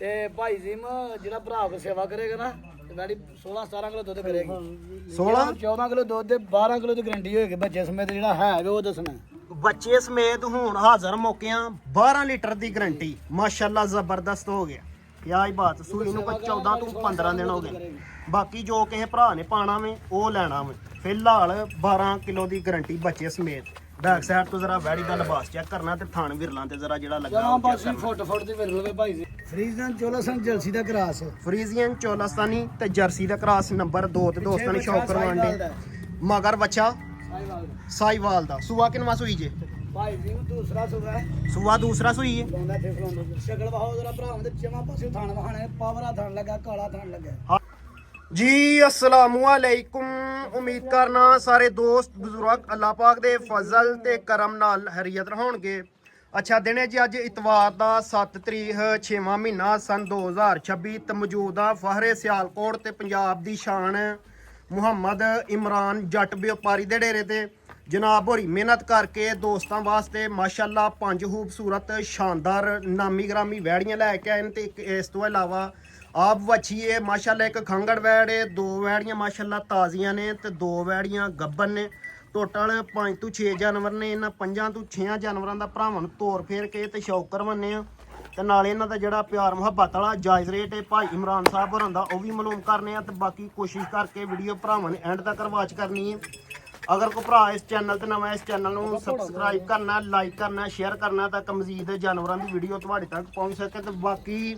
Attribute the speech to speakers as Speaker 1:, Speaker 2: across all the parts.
Speaker 1: ਤੇ ਭਾਈ ਜਿਮ ਜਿਹੜਾ ਭਰਾ ਕੋ ਸੇਵਾ ਕਰੇਗਾ ਨਾ ਤੇ ਗਾੜੀ 16-17 ਕਿਲੋ ਦੁੱਧ ਕਰੇਗੀ
Speaker 2: 16
Speaker 1: 14 ਕਿਲੋ ਦੁੱਧ ਤੇ 12 ਕਿਲੋ ਦੀ ਗਰੰਟੀ ਹੋਏਗੀ ਬੱਚੇ ਸਮੇਤ ਜਿਹੜਾ ਹੈ ਉਹ ਦੱਸਣਾ
Speaker 2: ਬੱਚੇ ਸਮੇਤ ਹੁਣ ਹਾਜ਼ਰ ਮੌਕਿਆਂ 12 ਲੀਟਰ ਦੀ ਗਰੰਟੀ ਮਾਸ਼ਾਅੱਲਾ ਜ਼ਬਰਦਸਤ ਹੋ ਗਿਆ ਕਿਆ ਹੀ ਬਾਤ ਸੂਈ ਨੂੰ ਕੋਈ 14 ਤੋਂ 15 ਦਿਨ ਹੋ ਗਏ ਬਾਕੀ ਜੋ ਕਿਸੇ ਭਰਾ ਨੇ ਪਾਣਾ ਵੇ ਉਹ ਲੈਣਾ ਵੇ ਫਿਲਹਾਲ 12 ਕਿਲੋ ਦੀ ਗਰੰਟੀ ਬੱਚੇ ਸਮੇਤ ਬੈਕ ਸਾਈਡ ਤੋਂ ਜ਼ਰਾ ਵੈੜੀ ਦਾ ਲਿਬਾਸ ਚੈੱਕ ਕਰਨਾ ਤੇ ਥਣ ਵਿਰਲਾਂ ਤੇ ਜ਼ਰਾ ਜਿਹੜਾ ਲੱਗਾ
Speaker 1: ਜਮਾਂ ਬਾਸੀ ਫੁੱਟ ਦੀ ਵਿਰਲ ਵੇ ਭਾਈ ਜੀ ਫਰੀਜ਼ਨ ਚੋਲਾਸਨ ਜਲਸੀ ਦਾ ਕਰਾਸ
Speaker 2: ਫਰੀਜ਼ੀਅਨ ਚੋਲਾਸਤਾਨੀ ਤੇ ਜਰਸੀ ਦਾ ਕਰਾਸ ਨੰਬਰ 2 ਤੇ ਦੋਸਤਾਂ ਨੇ ਸ਼ੌਕ ਕਰਵਾਉਂਦੇ ਮਗਰ ਬੱਚਾ ਸਾਈਵਾਲ ਦਾ ਸੂਆ ਕਿਨਵਾ ਸੂਈ ਜੇ
Speaker 1: ਭਾਈ ਜੀ ਦੂਸਰਾ ਸੁਗਾ
Speaker 2: ਸੂਆ ਦੂਸਰਾ ਸੂਈ ਹੈ
Speaker 1: ਲਾਉਂਦਾ ਤੇ ਫਲਾਉਂਦਾ ਸ਼ਕਲ ਵਾਹੋ ਜਰਾ ਭਰਾ ਦੇ ਜਮਾਂ ਪਾਸੇ ਥਣ ਵਹਾਣੇ ਪਾਵਰਾ ਥਣ ਲੱਗਾ ਕਾਲਾ ਥਣ ਲੱਗਾ
Speaker 2: ਜੀ ਅਸਲਾਮੁ ਅਲੈਕੁਮ ਉਮੀਦ ਕਰਨਾ ਸਾਰੇ ਦੋਸਤ ਬਜ਼ੁਰਗ ਅੱਲਾਹ ਪਾਕ ਦੇ ਫਜ਼ਲ ਤੇ ਕਰਮ ਨਾਲ ਹਰੀਅਤ ਰਹੋਣਗੇ ਅੱਛਾ ਦਿਨ ਹੈ ਜੀ ਅੱਜ ਇਤਵਾਰ ਦਾ 7 ਤਰੀਕ 6ਵਾਂ ਮਹੀਨਾ ਸਨ 2026 ਤੇ ਮੌਜੂਦਾ ਫਹਰੇ ਸਿਆਲਕੋਟ ਤੇ ਪੰਜਾਬ ਦੀ ਸ਼ਾਨ ਮੁਹੰਮਦ ਇਮਰਾਨ ਜੱਟ ਵਪਾਰੀ ਦੇ ਡੇਰੇ ਤੇ ਜਨਾਬ ਹੋਰੀ ਮਿਹਨਤ ਕਰਕੇ ਦੋਸਤਾਂ ਵਾਸਤੇ ਮਾਸ਼ਾਅੱਲਾ 5 ਖੂਬਸੂਰਤ ਸ਼ਾਨਦਾਰ ਨਾਮੀ ਗ੍ਰਾਮੀ ਵੈੜੀਆਂ ਲੈ ਕੇ ਆਏ ਨੇ ਤੇ ਇੱਕ ਇਸ ਤੋਂ ਇਲਾਵਾ ਆਪ ਵੱਛੀਏ ਮਾਸ਼ਾਅੱਲਾ ਇੱਕ ਖੰਗੜ ਵੈੜ ਏ 2 ਵੈੜੀਆਂ ਮਾਸ਼ਾਅੱਲਾ ਤਾਜ਼ੀਆਂ ਨੇ ਤੇ 2 ਵੈੜੀਆਂ ਗੱਬਨ ਨੇ ਟੋਟਲ 5 ਤੋਂ 6 ਜਾਨਵਰ ਨੇ ਇਹਨਾਂ 5 ਤੋਂ 6 ਜਾਨਵਰਾਂ ਦਾ ਭਰਾਵਾਂ ਨੂੰ ਤੋਰ ਫੇਰ ਕੇ ਤੇ ਸ਼ੌਕ ਕਰਵਾਉਂਦੇ ਆ ਤੇ ਨਾਲੇ ਇਹਨਾਂ ਦਾ ਜਿਹੜਾ ਪਿਆਰ ਮੁਹੱਬਤ ਵਾਲਾ ਜਾਇਜ਼ ਰੇਟ ਹੈ ਭਾਈ ਇਮਰਾਨ ਸਾਹਿਬ ਹੋਰਾਂ ਦਾ ਉਹ ਵੀ ਮਾਲੂਮ ਕਰਨੇ ਆ ਤੇ ਬਾਕੀ ਕੋਸ਼ਿਸ਼ ਕਰਕੇ ਵੀਡੀਓ ਭਰਾਵਾਂ ਨੇ ਐਂਡ ਤੱਕ ਵਾਚ ਕਰਨੀ ਹੈ ਅਗਰ ਕੋਈ ਭਰਾ ਇਸ ਚੈਨਲ ਤੇ ਨਵਾਂ ਇਸ ਚੈਨਲ ਨੂੰ ਸਬਸਕ੍ਰਾਈਬ ਕਰਨਾ ਲਾਈਕ ਕਰਨਾ ਸ਼ੇਅਰ ਕਰਨਾ ਤਾਂ ਮਜ਼ੀਦ ਜਾਨਵਰਾਂ ਦੀ ਵੀਡੀਓ ਤੁਹਾਡੇ ਤੱਕ ਪਹੁੰਚ ਸਕੇ ਤੇ ਬਾਕੀ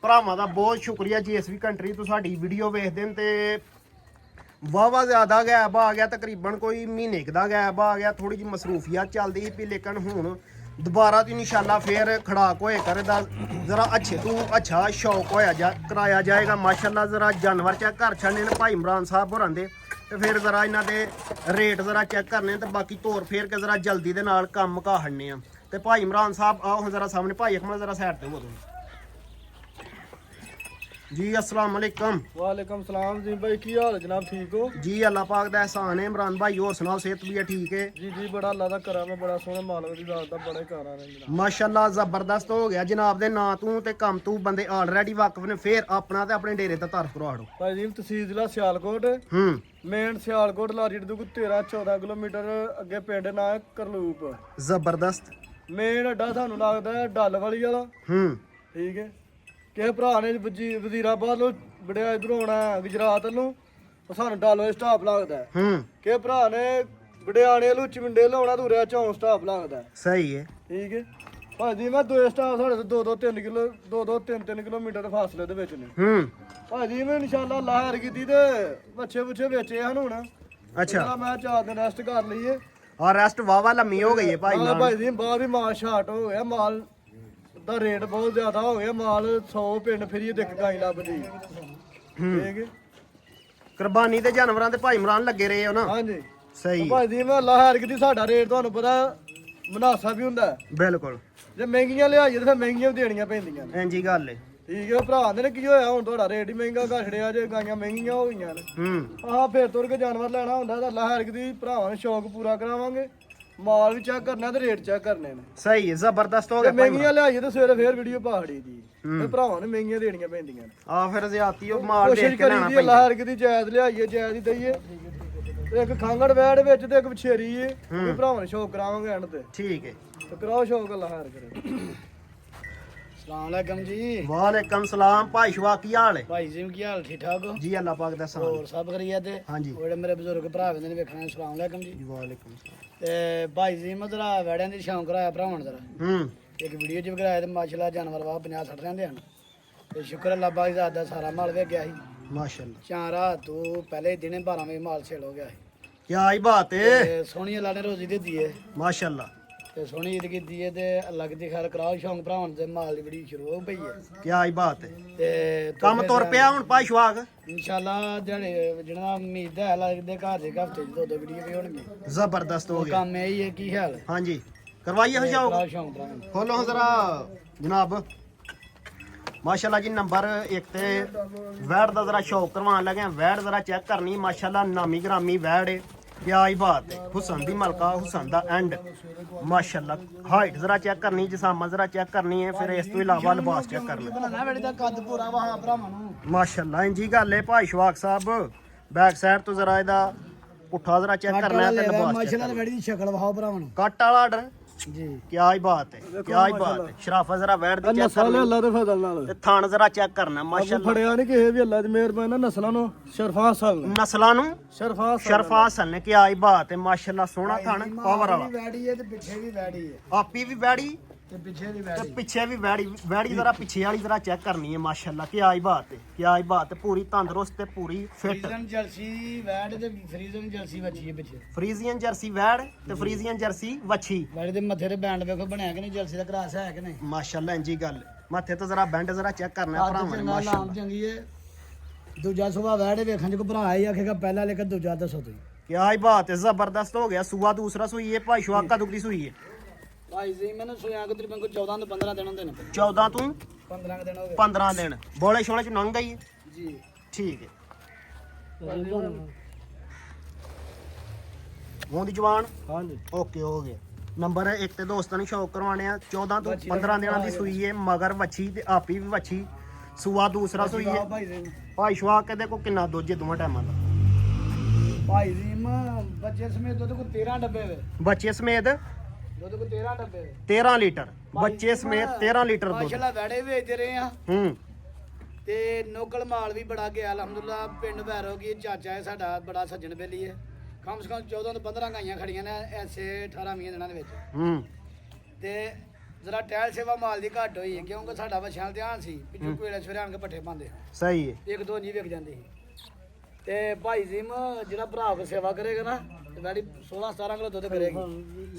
Speaker 2: ਭਰਾਵਾਂ ਦਾ ਬਹੁਤ ਸ਼ੁਕਰੀਆ ਜਿਸ ਵੀ ਕੰਟਰੀ ਤੋਂ ਸਾਡੀ ਵੀਡੀਓ ਵੇਖਦੇ ਨੇ ਤੇ ਵਾਵਾ ਜ਼ਿਆਦਾ ਗੈਪ ਆ ਗਿਆ ਤਕਰੀਬਨ ਕੋਈ ਮਹੀਨੇ ਦਾ ਗੈਪ ਆ ਗਿਆ ਥੋੜੀ ਜਿਹੀ ਮਸਰੂਫੀਅਤ ਚੱਲਦੀ ਸੀ ਲੇਕਿਨ ਹੁਣ ਦੁਬਾਰਾ ਤੋਂ ਇਨਸ਼ਾਅੱਲਾ ਫੇਰ ਖੜਾਕ ਹੋਏ ਕਰਦਾ ਜ਼ਰਾ ਅੱਛੇ ਤੋਂ ਅੱਛਾ ਸ਼ੌਕ ਹੋਇਆ ਕਰਾਇਆ ਜਾਏਗਾ ਮਾਸ਼ਾਅੱਲਾ ਜ਼ਰਾ ਜਾਨਵਰ ਚੈੱਕ ਕਰ ਛੱਡਨੇ ਨੇ ਭਾਈ ਇਮਰਾਨ ਸਾਹਿਬ ਹੋਰਾਂ ਦੇ ਤੇ ਫਿਰ ਜ਼ਰਾ ਇਹਨਾਂ ਦੇ ਰੇਟ ਜ਼ਰਾ ਚੈੱਕ ਕਰਨੇ ਤੇ ਬਾਕੀ ਤੋਰ ਫੇਰ ਕੇ ਜ਼ਰਾ ਜਲਦੀ ਦੇ ਨਾਲ ਕੰਮ ਮੁਕਾ ਹੜਨੇ ਆ ਤੇ ਭਾਈ ਇਮਰਾਨ ਸਾਹਿਬ ਆਓ ਹੁਣ ਜ਼ਰਾ ਸਾਹਮਣੇ ਭਾਈ ਅਕਮਲ ਜ਼ਰਾ ਸਾਈਡ ਤੇ ਹੋ ਦੋ जी अस्सलाम वालेकुम
Speaker 1: वालेकुम सलाम जी भाई की हाल जनाब ठीक हो
Speaker 2: जी अल्लाह पाक दा एहसान है इमरान भाई और सुनाओ सेहत भी है ठीक है
Speaker 1: जी जी बड़ा अल्लाह दा करम है बड़ा सोहना मालक दी दात दा बड़े घर आ रहे जनाब
Speaker 2: माशाअल्लाह जबरदस्त हो गया जनाब दे नां तू ते कम तू बंदे ऑलरेडी वाकिफ ने फिर अपना ते अपने डेरे दा तारफ करवाड़ो
Speaker 1: भाई जी तहसील जिला सियालकोट मेन सियालकोट लारी डू 13-14 किलोमीटर अगे पिंड ना है करलूप
Speaker 2: जबरदस्त
Speaker 1: मेन अड्डा थानू लगदा है डल वाली वाला ठीक है ਕਿਸੇ ਭਰਾ ਨੇ ਵਜ਼ੀਰਾਬਾਦ ਨੂੰ ਬੜਿਆ ਇਧਰੋਂ ਆਉਣਾ ਗੁਜਰਾਤ ਨੂੰ ਉਹ ਸਾਨੂੰ ਡਾਲਵੇ ਸਟਾਪ ਲੱਗਦਾ ਕਿਸੇ ਭਰਾ ਨੇ ਬੜਿਆਣੇ ਨੂੰ ਚਿੰਡੇ ਲਾਉਣਾ ਦੂਰਿਆ ਚੌਂ ਸਟਾਪ ਲੱਗਦਾ
Speaker 2: ਸਹੀ ਹੈ
Speaker 1: ਠੀਕ ਹੈ ਭਾਜੀ ਮੈਂ 2 ਸਟਾਪ ਸਾਡੇ ਤੋਂ 2-3 ਕਿਲੋ 2-3 ਕਿਲੋਮੀਟਰ ਦੇ ਫਾਸਲੇ ਦੇ ਵਿੱਚ ਨੇ ਭਾਜੀ ਮੈਂ ਇਨਸ਼ਾਅੱਲਾ ਲਾਹਰ ਕੀਤੀ ਤੇ ਬੱਚੇ ਬੁੱਚੇ ਵੇਚੇ ਹਨ ਹੁਣ
Speaker 2: ਅੱਛਾ
Speaker 1: ਮੈਂ 4 ਦਿਨ ਰੈਸਟ ਕਰ ਲਈਏ
Speaker 2: और रेस्ट वावा लम्मी हो गई है भाई
Speaker 1: ਹਾਂ ਭਾਈ ਜੀ ਬਾਅਦ ਵੀ ਮਾਲ ਸ਼ਾਰਟ ਹੋ ਗਿਆ ਮਾਲ ਦਾ ਰੇਟ ਬਹੁਤ ਜ਼ਿਆਦਾ ਹੋ ਗਿਆ ਮਾਲ 100 ਪਿੰਡ ਫਿਰੀਏ ਤੇ ਇੱਕ ਗਾਈ ਲੱਭਦੀ ਠੀਕ ਹੈ
Speaker 2: ਕੁਰਬਾਨੀ ਦੇ ਜਾਨਵਰਾਂ ਤੇ ਭਾਈ ਇਮਰਾਨ ਲੱਗੇ ਰਹੇ ਹੋ ਨਾ
Speaker 1: ਹਾਂਜੀ
Speaker 2: ਸਹੀ
Speaker 1: ਭਾਈ ਜੀ ਮੈਂ ਅੱਲਾ ਹਰ ਕਿਤੇ ਸਾਡਾ ਰੇਟ ਤੁਹਾਨੂੰ ਪਤਾ ਮੁਨਾਸਬ ਵੀ ਹੁੰਦਾ
Speaker 2: ਬਿਲਕੁਲ
Speaker 1: ਜੇ ਮਹਿੰਗੀਆਂ ਲਿਆਈਏ ਤਾਂ ਫਿਰ ਮਹਿੰਗੀਆਂ ਵੀ ਦੇਣੀਆਂ ਪੈਂਦੀਆਂ ਨੇ
Speaker 2: ਇੰਜੀ ਗੱਲ ਹੈ
Speaker 1: ਠੀਕ ਹੈ ਭਰਾ ਦੇ ਨੇ ਕੀ ਹੋਇਆ ਹੁਣ ਤੁਹਾਡਾ ਰੇਟ ਹੀ ਮਹਿੰਗਾ ਘੜਿਆ ਜੇ ਗਾਈਆਂ ਮਹਿੰਗੀਆਂ ਹੋ ਗਈਆਂ ਨੇ ਆਹ ਫੇਰ ਤੁਰ ਕੇ ਜਾਨਵਰ ਲੈਣਾ ਹੁੰਦਾ ਤਾਂ ਅੱਲਾ ਹਰ ਕਿਤੇ ਭਰਾਵਾਂ ਨੂੰ ਸ਼ੌਕ ਪੂਰਾ ਕਰਾਵਾਂਗੇ ਮਾਲ ਵੀ ਚੈੱਕ ਕਰਨਾ ਤੇ ਰੇਟ ਚੈੱਕ ਕਰਨੇ ਨੇ
Speaker 2: ਸਹੀ ਹੈ ਜ਼ਬਰਦਸਤ ਹੋ ਗਿਆ
Speaker 1: ਮਹਿੰਗੀਆਂ ਲਿਆਈਏ ਤੇ ਸਵੇਰੇ ਫੇਰ ਵੀਡੀਓ ਪਾੜੀ ਜੀ ਤੇ ਭਰਾਵਾਂ ਨੂੰ ਮਹਿੰਗੀਆਂ ਦੇਣੀਆਂ ਪੈਂਦੀਆਂ ਨੇ
Speaker 2: ਆ ਫਿਰ ਜ਼ਿਆਦਤੀ ਉਹ ਮਾਲ ਦੇਖ
Speaker 1: ਕੋਸ਼ਿਸ਼
Speaker 2: ਕੇ ਲੈਣਾ
Speaker 1: ਕਰੀ
Speaker 2: ਪੈਂਦਾ
Speaker 1: ਅੱਲਾ ਹਰ ਕਿਤੇ ਜਾਇਜ਼ ਲਿਆਈਏ ਜਾਇਜ਼ ਹੀ ਦਈਏ ਤੇ ਇੱਕ ਖਾਂਗੜ ਵੈੜ ਵਿੱਚ ਤੇ ਇੱਕ ਵਿਛੇਰੀ ਏ ਉਹ ਵੀ ਭਰਾਵਾਂ ਨੂੰ ਸ਼ੌਕ ਕਰਾਵਾਂਗੇ ਐਂਡ ਤੇ
Speaker 2: ਠੀਕ ਹੈ
Speaker 1: ਤੇ ਕਰਾਓ ਸ਼ੌਕ ਅੱਲਾ ਹਰ ਕਰੇ ਸਲਾਮ ਅਲੈਕਮ ਜੀ
Speaker 2: ਵਾਲੇਕਮ ਸਲਾਮ ਭਾਈ ਸ਼ਵਾ ਕੀ ਹਾਲ ਹੈ
Speaker 1: ਭਾਈ ਜੀ ਕੀ ਹਾਲ ਠੀਕ ਠਾਕ ਹੋ
Speaker 2: ਜੀ ਅੱਲਾਹ ਪਾਕ ਦਾ ਸਲਾਮ
Speaker 1: ਹੋਰ ਸਭ ਕਰੀਏ ਤੇ
Speaker 2: ਹਾਂਜੀ
Speaker 1: ਉਹ ਜਿਹੜੇ ਮੇਰੇ ਬਜ਼ੁਰਗ ਭਰਾ ਹੁੰਦੇ ਨੇ ਵੇਖਣਾ ਸਲਾਮ ਅਲੈਕਮ ਜੀ
Speaker 2: ਵਾਲੇਕਮ ਸਲਾਮ
Speaker 1: ਤੇ ਭਾਈ ਜੀ ਮੈਂ ਜਰਾ ਵੈੜਿਆਂ ਦੀ ਸ਼ੌਂਕ ਕਰਾਇਆ ਭਰਾਵਾਂ ਜਰਾ ਇੱਕ ਵੀਡੀਓ ਚ ਵੀ ਕਰਾਇਆ ਤੇ ਮਾਸ਼ਾਅੱਲਾ ਜਾਨਵਰ ਵਾਹ 50-60 ਰਹਿੰਦੇ ਹਨ ਤੇ ਸ਼ੁਕਰ ਅੱਲਾਹ ਪਾਕ ਦਾ ਦਾ ਸਾਰਾ ਮਾਲ ਵੇ ਗਿਆ ਸੀ
Speaker 2: ਮਾਸ਼ਾਅੱਲਾ
Speaker 1: ਚਾਰ ਰਾਤ ਤੋਂ ਪਹਿਲੇ ਦਿਨੇ 12 ਵਜੇ ਮਾਲ ਸੇਲ ਹੋ ਗਿਆ ਸੀ
Speaker 2: ਕੀ ਹੀ ਬਾਤ ਹੈ
Speaker 1: ਤੇ ਸੋਹਣੀ ਅੱਲਾ ਨੇ ਰੋਜ਼ੀ ਦਿੱਤੀ ਏ
Speaker 2: ਮਾਸ਼ਾਅੱਲਾ
Speaker 1: ਤੇ ਸੋਹਣੀ ਈਦ ਕੀਤੀ ਏ ਤੇ ਅੱਲਾ ਦੀ ਖੈਰ ਕਰਾਓ ਸ਼ੌਂਕ ਭਰਾਵਾਂ ਦੇ ਮਾਲ ਦੀ ਬੜੀ ਸ਼ੁਰੂ ਹੋ ਪਈ ਏ
Speaker 2: ਕੀ ਹੀ ਬਾਤ ਹੈ
Speaker 1: ਤੇ
Speaker 2: ਕੰਮ ਤੁਰ ਪਿਆ ਹੁਣ ਭਾਈ ਸ਼ਵਾਕ
Speaker 1: ਇਨਸ਼ਾਅੱਲਾ ਜਿਹੜਾ ਉਮੀਦ ਹੈ ਅੱਲਾ ਦੇ ਘਰ ਦੇ ਹਫਤੇ ਚ 2 ਵੀਡੀਓ ਵੀ ਹੋਣਗੇ
Speaker 2: ਜ਼ਬਰਦਸਤ ਹੋ ਗਿਆ
Speaker 1: ਕੰਮ ਇਹ ਹੀ ਹੈ ਕੀ ਹਾਲ ਹੈ
Speaker 2: ਹਾਂਜੀ ਕਰਵਾਈਏ ਹਜਾਓ
Speaker 1: ਕਰਾਓ ਸ਼ੌਂਕ ਭਰਾਵਾਂ ਨੂੰ।
Speaker 2: ਖੋਲੋ ਜ਼ਰਾ ਜਨਾਬ ਮਾਸ਼ਾਅੱਲਾ ਜੀ ਨੰਬਰ 1 ਤੇ ਵੈੜ ਦਾ ਜ਼ਰਾ ਸ਼ੌਕ ਕਰਵਾਉਣ ਲੱਗੇ ਵੈੜ ਜ਼ਰਾ ਚੈੱਕ ਕਰਨੀ ਮਾਸ਼ਾਅੱਲਾ ਨਾਮੀ ਗ੍ਰਾਮੀ ਵੈੜ ਏ क्या ही बात है। हुसन दी मलका हुसन दा एंड माशाल्लाह। हाइट जरा चेक करनी, जिसामा जरा चेक करनी है, फिर इस तो इलावा लिबास चेक करना
Speaker 1: ਬਣਾਣਾ ਬੇੜੇ ਦਾ ਕੱਦ ਪੂਰਾ ਵਾ ਭਰਾਵਾਂ ਨੂੰ
Speaker 2: माशाल्लाह। इंजी गल है भाई शवाक साहब, बैक साइड तो जरा इहदा पुट्ठा जरा चेक करना है ते लिबास चेक
Speaker 1: ਮਾਸ਼ਾਅੱਲਾ ਬੇੜੀ ਦੀ ਸ਼ਕਲ ਵਿਖਾਓ ਭਰਾਵਾਂ ਨੂੰ
Speaker 2: कट वाला आर्डर।
Speaker 1: ਜੀ
Speaker 2: क्या ही बात है, क्या ही बात है। शराफा जरा वैट दी चेक
Speaker 1: ਨਸਲ
Speaker 2: करना
Speaker 1: ਅੱਲਾ ਦੇ ਫਜ਼ਲ ਨਾਲ
Speaker 2: ते थान जरा चेक करना
Speaker 1: ਅਸੀਂ
Speaker 2: माशाल्लाह।
Speaker 1: ਫੜਿਆ ਨਹੀਂ ਕਿਸੇ ਵੀ ਅੱਲਾ ਦੀ ਮਿਹਰਬਾਨੀ ਨਾਲ ਨਸਲਾਂ ਨੂੰ ਸ਼ਰਫਾ ਅਸਲ ਨੇ
Speaker 2: नस्लां नु
Speaker 1: ਸ਼ਰਫਾ ਅਸਲ
Speaker 2: शरफा हसन ने क्या ही बात है माशाल्लाह। सोहना थान पावर वाला,
Speaker 1: ਵੈੜੀ ਹੈ ਤੇ ਪਿੱਛੇ ਵੀ ਵੈੜੀ ਹੈ
Speaker 2: आपी भी वैड़ी
Speaker 1: ਤੇ ਪਿੱਛੇ ਵੀ
Speaker 2: ते
Speaker 1: ਵੈੜੀ
Speaker 2: पिछे भी वैड़ी। वैड़ी जरा पिछे वाली जरा चेक करनी है माशाल्लाह। क्या ही बात है, क्या ही बात है। पूरी तंदुरुस्त ते पूरी फिट।
Speaker 1: ਫਰੀਜ਼ਨ ਜਰਸੀ ਵੈੜ ਤੇ ਫਰੀਜ਼ਨ ਜਰਸੀ ਵੱਛੀ ਹੈ ਪਿੱਛੇ
Speaker 2: फ्रीजियन जर्सी वैड़ ते फ्रीजियन जर्सी वछी
Speaker 1: ਵੈੜੀ ਦੇ ਮੱਥੇ ਤੇ ਬੈਂਡ ਵੇਖੋ ਬਣਿਆ ਕਿ ਨਹੀਂ ਜਰਸੀ ਦਾ ਕਰਾਸ ਹੈ ਕਿ ਨਹੀਂ
Speaker 2: माशाल्लाह। इंजी गल माथे तो जरा बैंड जरा चेक करना है
Speaker 1: ਅੱਜ
Speaker 2: भरावां ने
Speaker 1: ਚੰਗਾ ਨਾਮ
Speaker 2: माशाल्लाह।
Speaker 1: ਚੰਗੀ ਹੈ ਦੂਜਾ ਸੁਭਾ ਵੈੜ ਵੇਖਣ ਚ ਕੋ ਭਰਾ ਹੀ ਆਖੇਗਾ ਪਹਿਲਾ ਲੈ ਕੇ ਦੂਜਾ ਦੱਸੋ ਤੁਸੀਂ
Speaker 2: क्या ही बात है, जबरदस्त हो गया। सुआ दूसरा सुई है भाई शवाक का दुगली सुई है।
Speaker 1: ਭਾਈ ਜੀ ਮੈਨੂੰ ਸੁਣਿਆ ਕਿ ਤਕਰੀਬਨ 14 ਤੋਂ 15 ਦਿਨ ਹੁੰਦੇ ਨੇ
Speaker 2: 14 तू
Speaker 1: 15 ਦਿਨ ਹੋ ਗਏ
Speaker 2: 15 दिन बोले शोले च नंग गई है।
Speaker 1: ਜੀ
Speaker 2: ठीक है। मूंह दी जवान
Speaker 1: ਹਾਂਜੀ
Speaker 2: ओके हो गया। नंबर है एक ते दोस्तां ने शौक करवाने आ 14 ਤੋਂ 15 ਦਿਨਾਂ ਦੀ ਸੂਈ ਹੈ, ਮਗਰ ਵੱਛੀ ਤੇ ਆਪੀ ਵੀ ਵੱਛੀ। ਸੂਆ ਦੂਸਰਾ ਸੂਈ ਹੈ
Speaker 1: ਭਾਈ ਜੀ
Speaker 2: ਭਾਈ ਸ਼ਵਾਕ ਕਹਿੰਦੇ ਕੋ ਕਿੰਨਾ ਦੁੱਧ ਦੋਵਾਂ ਟਾਈਮਾਂ ਦਾ।
Speaker 1: ਭਾਈ ਜੀ ਬੱਚੇ ਸਮੇਤ ਦੁੱਧ ਕੋ 13 ਡੱਬੇ ਵੇ
Speaker 2: ਬੱਚੇ ਸਮੇਤ
Speaker 1: ਦੁੱਧ ਕੋ 13 ਡੱਬੇ
Speaker 2: 13 ਲੀਟਰ, ਬੱਚੇ ਸਮੇਤ 13 ਲੀਟਰ ਦੁੱਧ।
Speaker 1: ਮਾਸ਼ਾਅੱਲਾ ਵੈੜੇ ਵੇਚਦੇ ਰਹੇ ਆ
Speaker 2: ਹੂੰ
Speaker 1: ਤੇ ਨੋਕਲ ਮਾਲ ਵੀ ਬੜਾ ਗਿਆ ਅਲਹਮਦੁਲਿਲਾ। ਪਿੰਡ ਭੈਰੋ ਕੀ ਚਾਚਾ ਹੈ ਸਾਡਾ, ਬੜਾ ਸੱਜਣ ਬੇਲੀ ਹੈ। ਕਮ ਸੇ ਕਮ 14 ਤੋਂ 15 ਗਾਈਆਂ ਖੜੀਆਂ ਨੇ ਐਸੇ 18-20 ਦਿਨਾਂ ਦੇ ਵਿੱਚ।
Speaker 2: ਹੂੰ
Speaker 1: ਤੇ ਜ਼ਰਾ ਟਹਿਲ ਸੇਵਾ ਮਾਲ ਦੀ ਘੱਟ ਹੋਈ ਹੈ ਕਿਉਂਕਿ ਸਾਡਾ ਬੱਚਿਆਂ ਦਾ ਧਿਆਨ ਸੀ ਪਿੱਛੋਂ ਕੋਲੇ ਸਵੇਰੇ ਆਣ ਕੇ ਪੱਠੇ ਪਾਉਂਦੇ
Speaker 2: ਸਹੀ ਹੈ।
Speaker 1: ਇੱਕ ਦੋ ਨਹੀਂ ਵਿਕ ਜਾਂਦੀ ਸੀ। ਤੇ ਭਾਈ ਜ਼ਿਮ ਜਿਹੜਾ ਭਰਾ ਕੋ ਸੇਵਾ ਕਰੇਗਾ ਨਾ ਤੇ ਵੈੜੀ 16-17 ਕਿਲੋ ਦੁੱਧ ਕਰੇਗੀ।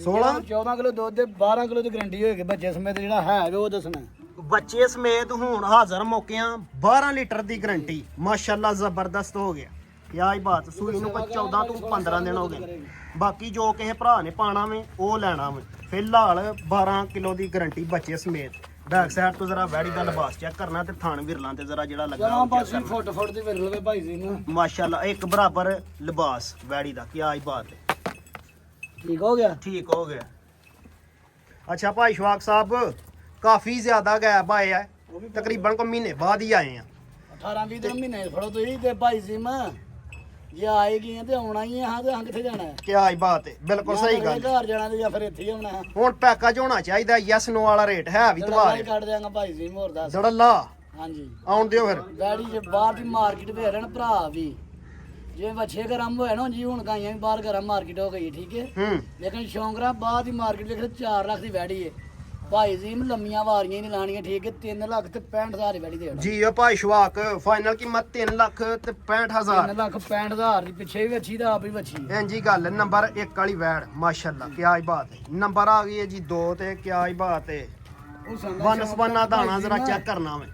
Speaker 2: 16
Speaker 1: 14 ਕਿਲੋ ਦੁੱਧ ਦੇ 12 ਕਿਲੋ ਦੀ ਗਰੰਟੀ ਹੋਏਗੀ ਬੱਚੇ ਸਮੇਤ ਜਿਹੜਾ ਹੈ ਉਹ ਦੱਸਣਾ।
Speaker 2: ਬੱਚੇ ਸਮੇਤ ਹੁਣ ਹਾਜ਼ਰ ਮੌਕਿਆਂ 12 ਲੀਟਰ ਦੀ ਗਰੰਟੀ ਮਾਸ਼ਾਅੱਲਾ ਜ਼ਬਰਦਸਤ ਹੋ ਗਿਆ। ਕਿਆ ਹੀ ਬਾਤ। ਸੂਈ ਨੂੰ ਕੋਈ 14 ਤੋਂ 15 ਦਿਨ ਹੋ ਗਏ। ਬਾਕੀ ਜੋ ਕਿਸੇ ਭਰਾ ਨੇ ਪਾਣਾ ਵੇ ਉਹ ਲੈਣਾ ਵੇ। ਫਿਲਹਾਲ 12 ਕਿਲੋ ਦੀ ਗਰੰਟੀ ਬੱਚੇ ਸਮੇਤ। ਬੈਕ ਸਾਈਡ ਤੋਂ ਜ਼ਰਾ ਵੈੜੀ ਦਾ ਲਿਬਾਸ ਚੈੱਕ ਕਰਨਾ ਤੇ ਥਾਣ ਵਿਰਲਾਂ ਤੇ ਜ਼ਰਾ ਜਿਹੜਾ ਲੱਗਾ
Speaker 1: ਜਨਾਬ
Speaker 2: ਉਹ check
Speaker 1: ਬਸ
Speaker 2: ਕਰਨਾ।
Speaker 1: ਫੁੱਟ ਦੀ ਵਿਰਲ ਵੇ ਭਾਈ ਜ਼ਿਮ
Speaker 2: ਮਾਸ਼ਾਅੱਲਾ ਇੱਕ ਬਰਾਬਰ ਲਿਬਾਸ ਵੈੜੀ ਦਾ। ਕਿਆ ਹੀ ਬਾਤ ਹੈ,
Speaker 1: ਠੀਕ ਹੋ ਗਿਆ।
Speaker 2: ठीक हो गया। अच्छा भाई शवाक साहब काफी ज्यादा गैप आए है, तकरीबन को महीने बाद ही आए हैं।
Speaker 1: 18-20 ਦਿਨ ਮਹੀਨੇ ਫੜੋ ਤੁਸੀਂ ਤੇ ਭਾਈ ਜ਼ਿਮ ਜੇ ਆਏਗੀ ਤੇ ਆਉਣਾ ਹੀ ਹੈ। ਹਾਂ ਤੇ ਹਾਂ ਕਿੱਥੇ ਜਾਣਾ ਹੈ?
Speaker 2: क्या ही बात है, बिल्कुल सही
Speaker 1: ਜਾਂ
Speaker 2: गल।
Speaker 1: ਘਰ ਜਾਣਾ ਤੇ ਜਾਂ ਫਿਰ ਇੱਥੇ ਹੀ ਆਉਣਾ ਹੈ।
Speaker 2: ਹੁਣ ਪੈਕੇज ਹੋਣਾ ਚਾਹੀਦਾ ਯੈਸ ਨੋ ਵਾਲਾ ਰੇਟ ਹੈ ਵੀ
Speaker 1: ਦੜੱਲਾ
Speaker 2: ਤਵਾਰ
Speaker 1: ਹੀ ਕੱਢ ਦਿਆਂਗਾ ਭਾਈ ਜ਼ਿਮ ਹੋਰ ਦੱਸ।
Speaker 2: ਦੜੱਲਾ
Speaker 1: ਹਾਂਜੀ
Speaker 2: ਆਉਣ ਦਿਓ ਫਿਰ।
Speaker 1: ਗਾੜੀ ਜੇ ਬਾਹਰ ਦੀ ਮਾਰਕੀਟ ਵੇ ਰਹਿਣ ਭਰਾ ਵੀ ਜੇ ਵੱਛੇ ਗਰਮ ਹੋਇਆ ਨਾ ਜੀ ਹੁਣ ਗਾਈਆਂ ਵੀ ਬਾਹਰ ਗਰਮ ਮਾਰਕੀਟ ਹੋ ਗਈ ਠੀਕ ਹੈ।
Speaker 2: ਹੂੰ
Speaker 1: ਲੇਕਿਨ ਸ਼ੌਂਕਰਾ ਬਾਹਰ ਦੀ ਮਾਰਕੀਟ ਵੇਖ 4 ਲੱਖ ਦੀ ਵੈੜੀ ਹੈ। ਭਾਈ ਜ਼ਿਮ ਲੰਮੀਆਂ ਵਾਰੀਆਂ ਹੀ ਨਹੀਂ ਲਾਣੀਆਂ ਠੀਕ ਹੈ। 3 ਲੱਖ ਤੇ 65,000 ਦੀ ਵੈੜੀ ਦੇ ਦੇਣਾ।
Speaker 2: ਜੀ ਉਹ ਭਾਈ ਸ਼ਵਾਕ ਫਾਈਨਲ ਕੀਮਤ 3 ਲੱਖ ਤੇ 65,000।
Speaker 1: 3 ਲੱਖ 65,000 ਦੀ ਪਿੱਛੇ ਵੀ ਵੱਛੀ ਦਾ ਆਪ ਹੀ ਵੱਛੀ ਹੈ।
Speaker 2: ਇੰਜੀ ਗੱਲ ਹੈ। ਨੰਬਰ 1 ਵਾਲੀ ਵੈੜ ਮਾਸ਼ਾਅੱਲਾ ਕਿਆ ਹੀ ਬਾਤ ਹੈ। ਨੰਬਰ ਆ ਗਈ ਹੈ ਜੀ 2 ਤੇ ਕਿਆ ਹੀ ਬਾਤ ਹੈ।
Speaker 1: ਉਹ ਸੰਦਾ
Speaker 2: ਵਨ ਸਪਾਨਾ ਦਾਣਾ ਜ਼ਰਾ ਚੈੱਕ ਕਰਨਾ ਵੇ।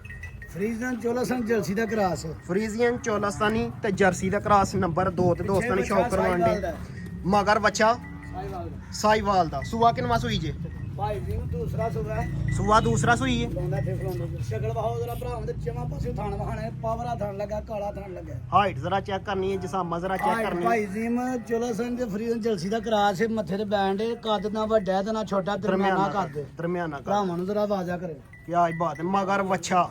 Speaker 1: ਫਰੀਜ਼ਨ ਚੋਲਾਸਨ ਜਲਸੀ ਦਾ ਕਰਾਸ
Speaker 2: ਫਰੀਜ਼ੀਅਨ ਚੋਲਸਤਾਨੀ ਤੇ ਜਰਸੀ ਦਾ ਕ੍ਰਾਸ ਨੰਬਰ 2 ਤੇ ਦੋਸਤਾਂ ਨੇ ਸ਼ੌਕ ਕਰਵਾਉਣ ਦੇ ਮਗਰ ਬੱਚਾ ਸਾਈਵਾਲ ਦਾ। ਸੂਆ ਕਿਨਵਾ ਸੂਈ ਜੇ?
Speaker 1: ਭਾਈ ਜੀ ਦੂਸਰਾ ਸੁਗਾ
Speaker 2: ਸੂਆ ਦੂਸਰਾ ਸੂਈ ਹੈ।
Speaker 1: ਲਾਉਂਦਾ ਤੇ ਫਲਾਉਂਦਾ ਸ਼ਕਲ ਵਹਾਓ ਜਰਾ ਭਰਾਵਾਂ ਦੇ ਚਮਾ ਪਾਸੇ ਥਾਣ ਵਹਾਣੇ ਪਾਵਰਾ ਥਾਣ ਲੱਗਾ ਕਾਲਾ ਥਾਣ ਲੱਗਾ।
Speaker 2: ਹਾਈਟ ਜ਼ਰਾ ਚੈੱਕ ਕਰਨੀ ਹੈ, ਜਿਸਾਮਾ ਜ਼ਰਾ ਚੈੱਕ ਕਰਨੀ ਹੈ।
Speaker 1: ਭਾਈ ਜ਼ਿਮ ਚੋਲਾਸਨ ਤੇ ਫਰੀਜ਼ਨ ਜਲਸੀ ਦਾ ਕਰਾਸ ਹੈ। ਮੱਥੇ ਤੇ ਬੈਂਡ ਹੈ। ਕੱਦ ਨਾ ਵੱਡਾ ਤੇ ਨਾ ਛੋਟਾ ਦਰਮਿਆਨਾ ਕੱਦ।
Speaker 2: ਦਰਮਿਆਨਾ ਕਰ।
Speaker 1: ਭਰਾਵਾਂ ਨੂੰ ਜਰਾ ਆਵਾਜ਼ਾ ਕਰੇ।
Speaker 2: ਕਿਆ ਹੀ ਬਾਤ ਹੈ। ਮਗਰ ਬੱਚਾ